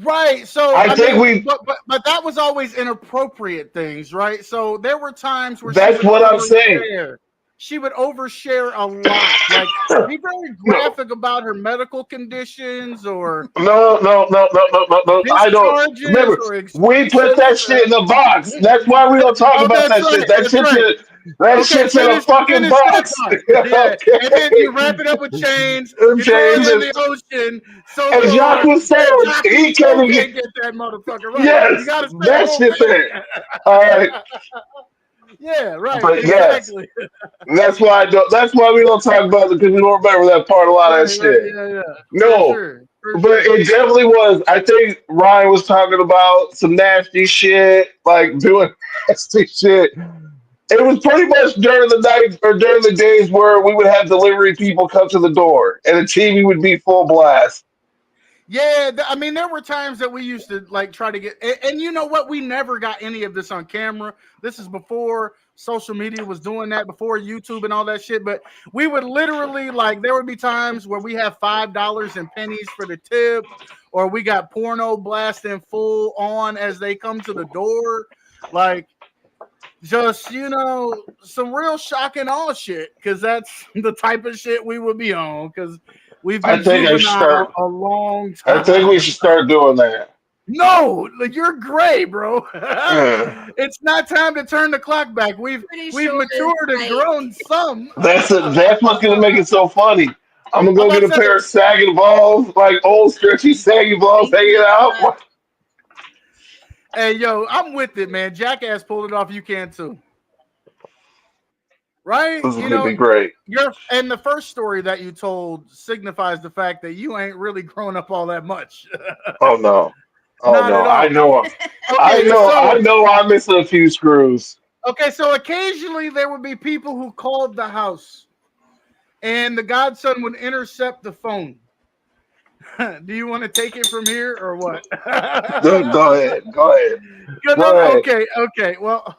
Right. So I think but that was always inappropriate things, right? So there were times where that's what I'm saying. She would overshare a lot, like be very graphic about her medical conditions or no. I don't remember. We put that shit in the box. That's why we don't talk about that shit. That shit's in a fucking box. Yeah. And then you wrap it up with chains. You throw it in the ocean. So and Josh was saying he can't get that motherfucker right. Yes, you gotta that shit there. All right. Yeah, right. But exactly. Yes, that's why we don't talk about it because we don't remember that part. A lot of that shit. Yeah. No, but it definitely was. I think Ryan was talking about some nasty shit, like doing nasty shit. It was pretty much during the night or during the days where we would have delivery people come to the door and the TV would be full blast. Yeah, I mean, there were times that we used to like try to get, and you know what? We never got any of this on camera. This is before social media was doing that, before YouTube and all that shit. But we would literally like, there would be times where we have $5 and pennies for the tip, or we got porno blasting full on as they come to the door, like just some real shock and awe shit, because that's the type of shit we would be on, because we've I been think I should juvenile start. a long I think we time. should start doing that. No, like you're gray, bro. Yeah. It's not time to turn the clock back. Pretty We've sure matured and like grown some. That's what's gonna make it so funny. I'm gonna I'm go about get to a say pair of sagging balls, like old stretchy sagging balls hanging out. hey, yo, I'm with it, man. Jackass pulled it off. You can too, right? This is gonna be great. And the first story that you told signifies the fact that you ain't really grown up all that much. Oh no. Oh Not no. at I all. know. Okay, I know. I'm missing a few screws. so occasionally there would be people who called the house, and the godson would intercept the phone. Do you want to take it from here or what? Go ahead. Go ahead. Go ahead. Okay. Well,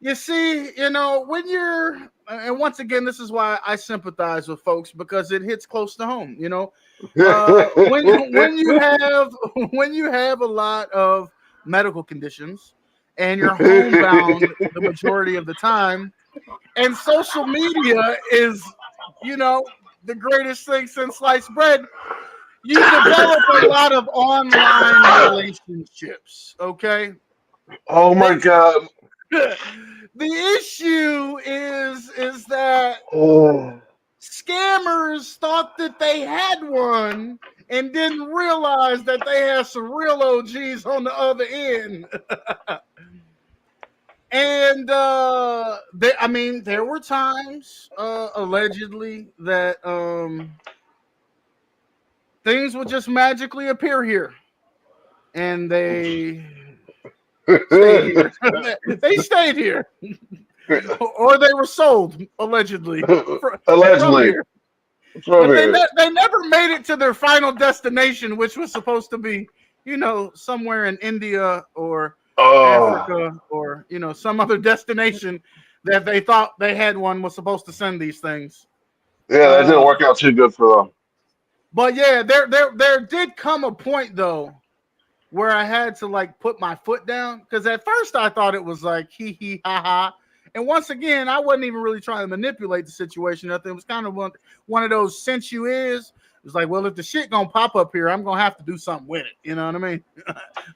you see, when you're, and once again, this is why I sympathize with folks, because it hits close to home. When you have a lot of medical conditions and you're homebound the majority of the time, and social media is, the greatest thing since sliced bread, you develop a lot of online relationships. Okay. Oh my God. The issue is that Oh. scammers thought that they had one and didn't realize that they had some real OGs on the other end. And there were times allegedly that things would just magically appear here, and they stayed here. They stayed here, or they were sold allegedly. Allegedly. But they never made it to their final destination, which was supposed to be, somewhere in India or Africa, or some other destination that they thought they had one was supposed to send these things. Yeah, that didn't work out too good for them. But yeah, there did come a point though where I had to like put my foot down, because at first I thought it was like hee hee ha ha, and once again I wasn't even really trying to manipulate the situation. Nothing. It was kind of one of those since you is. It was like, well, if the shit gonna pop up here, I'm gonna have to do something with it. You know what I mean?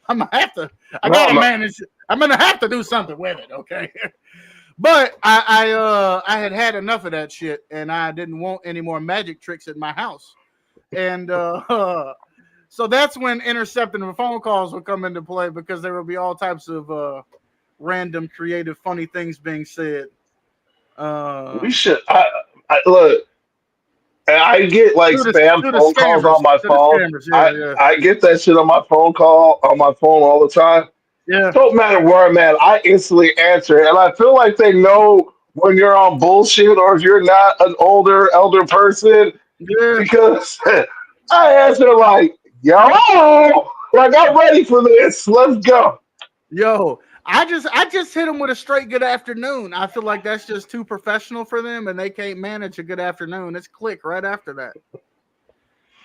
I'm gonna have to. I gotta manage it. I'm gonna have to do something with it. Okay. But I had enough of that shit, and I didn't want any more magic tricks at my house. And so that's when intercepting the phone calls would come into play, because there would be all types of random, creative, funny things being said. We should. I look. I get like spam phone calls on my phone. I get that shit on my phone all the time. Yeah. Don't matter where I'm at, I instantly answer, and I feel like they know when you're on bullshit or if you're not an elder person, because I answer like, yo, like I'm ready for this. Let's go. Yo, I just hit them with a straight good afternoon. I feel like that's just too professional for them, and they can't manage a good afternoon. It's click right after that.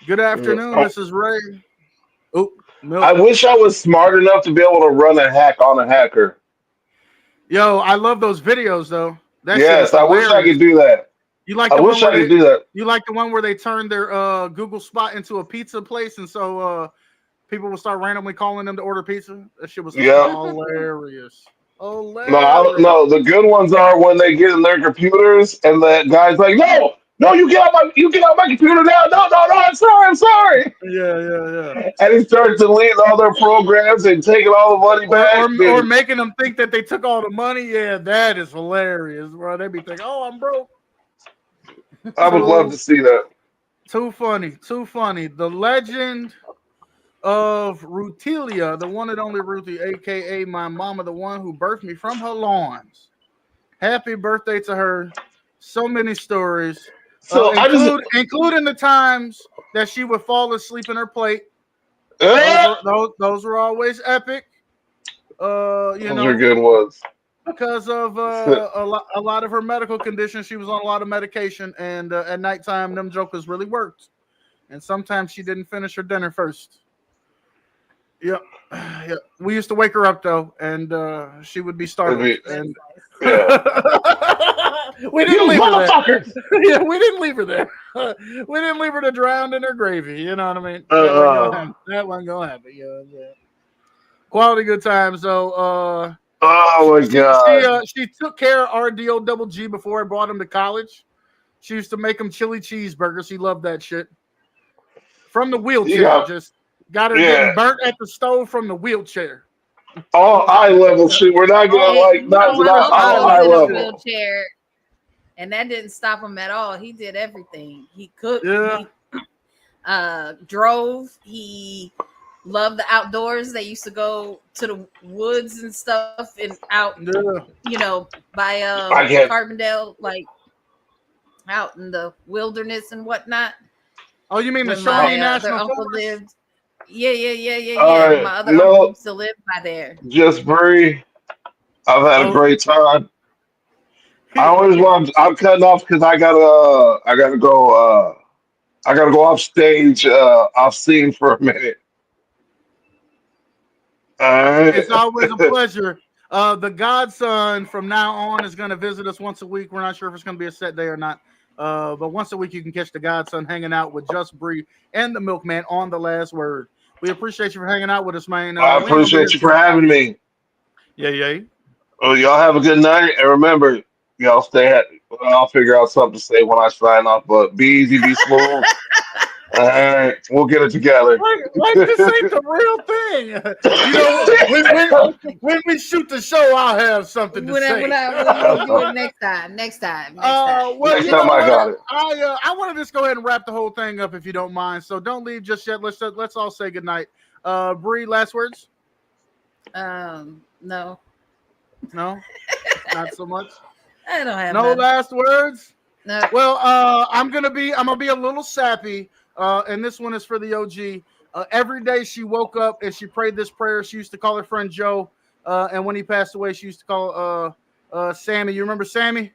Good afternoon. This is Ray. Oh, I wish I was smart enough to be able to run a hack on a hacker. Yo, I love those videos though. Yes, I wish I could do that. You like? I wish I could do that. You like the one where they turned their Google Spot into a pizza place, and so people will start randomly calling them to order pizza? That shit was hilarious. No, the good ones are when they get in their computers and the guy's like, no, you get out my computer now. No, I'm sorry. Yeah. And he starts deleting all their programs and taking all the money back. Or making them think that they took all the money. Yeah, that is hilarious, bro. They be thinking, oh, I'm broke. I would love to see that. Too funny. The legend of Rutilia, the one and only Ruthie, aka my mama, the one who birthed me from her lawns. Happy birthday to her. So many stories. So including the times that she would fall asleep in her plate. Eh, Those were always epic. You those know, are good ones. because of a lot of her medical conditions, she was on a lot of medication, and at nighttime, them jokers really worked. And sometimes she didn't finish her dinner first. Yep. Yep. We used to wake her up though, and she would be startled. Maybe- And Yeah. we didn't You leave her there. motherfuckers! Yeah, we didn't leave her there. We didn't leave her to drown in her gravy. You know what I mean? That wasn't gonna happen. You know what I'm saying? Quality good times. So Oh my god. she took care of RDO Double G before I brought him to college. She used to make him chili cheeseburgers. He loved that shit. From the wheelchair, Yeah. just got her Yeah. getting burnt at the stove from the wheelchair. All eye level shit. We're not gonna Hey, not my all uncle eye was in a level. wheelchair, and that didn't stop him at all. He did everything. He cooked. Yeah. He drove. He loved the outdoors. They used to go to the woods and stuff, and out, Yeah. by I get- Carbondale, like out in the wilderness and whatnot. Oh, you mean the When Shawnee my other National uncle Forest? lived. Yeah. All right, My other no. uncle used to live by there. Just Bree. I've had a great time. I always want. I'm cutting off because I gotta go. I gotta go off stage, off scene for a minute. All right. It's always a pleasure. The Godson from now on is going to visit us once a week. We're not sure if it's going to be a set day or not. But once a week, you can catch the Godson hanging out with Just Bree and the Milkman on The Last Word. We appreciate you for hanging out with us, man. I appreciate you for having me. Yeah. Oh, y'all have a good night, and remember, y'all stay happy. I'll figure out something to say when I sign off. But be easy, be smooth. All right, we'll get it together. Like this ain't the real thing. You know, when we shoot the show, I'll have something to say. We'll do it next time. Well, Next you time know I what? got it. I want to just go ahead and wrap the whole thing up if you don't mind. So don't leave just yet. Let's all say goodnight. Bree, last words? No, No, not so much. I don't have No none. last words. No. Well, I'm gonna be a little sappy, and this one is for the OG. Every day she woke up and she prayed this prayer. She used to call her friend Joe, and when he passed away, she used to call Sammy. You remember Sammy?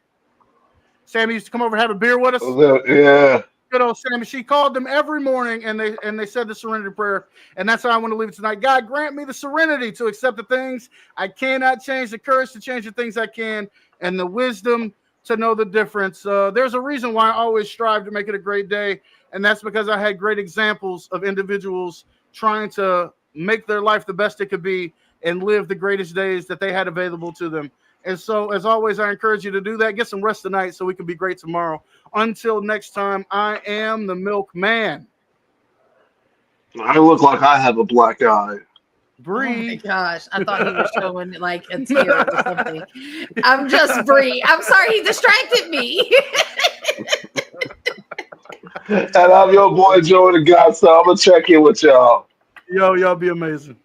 Sammy used to come over and have a beer with us. Yeah. Good old Sammy. She called them every morning, and they said the serenity prayer, and that's how I want to leave it tonight. God, grant me the serenity to accept the things I cannot change, the courage to change the things I can, and the wisdom to know the difference. There's a reason why I always strive to make it a great day, and that's because I had great examples of individuals trying to make their life the best it could be and live the greatest days that they had available to them. And so, as always, I encourage you to do that. Get some rest tonight so we can be great tomorrow. Until next time, I am the Milkman. I look like I have a black eye. Oh my Bree. gosh, I thought he was showing like a tear or something. I'm just Bree. I'm sorry, he distracted me. And I'm your boy Joe the God, so I'm gonna check in with y'all. Yo, y'all be amazing.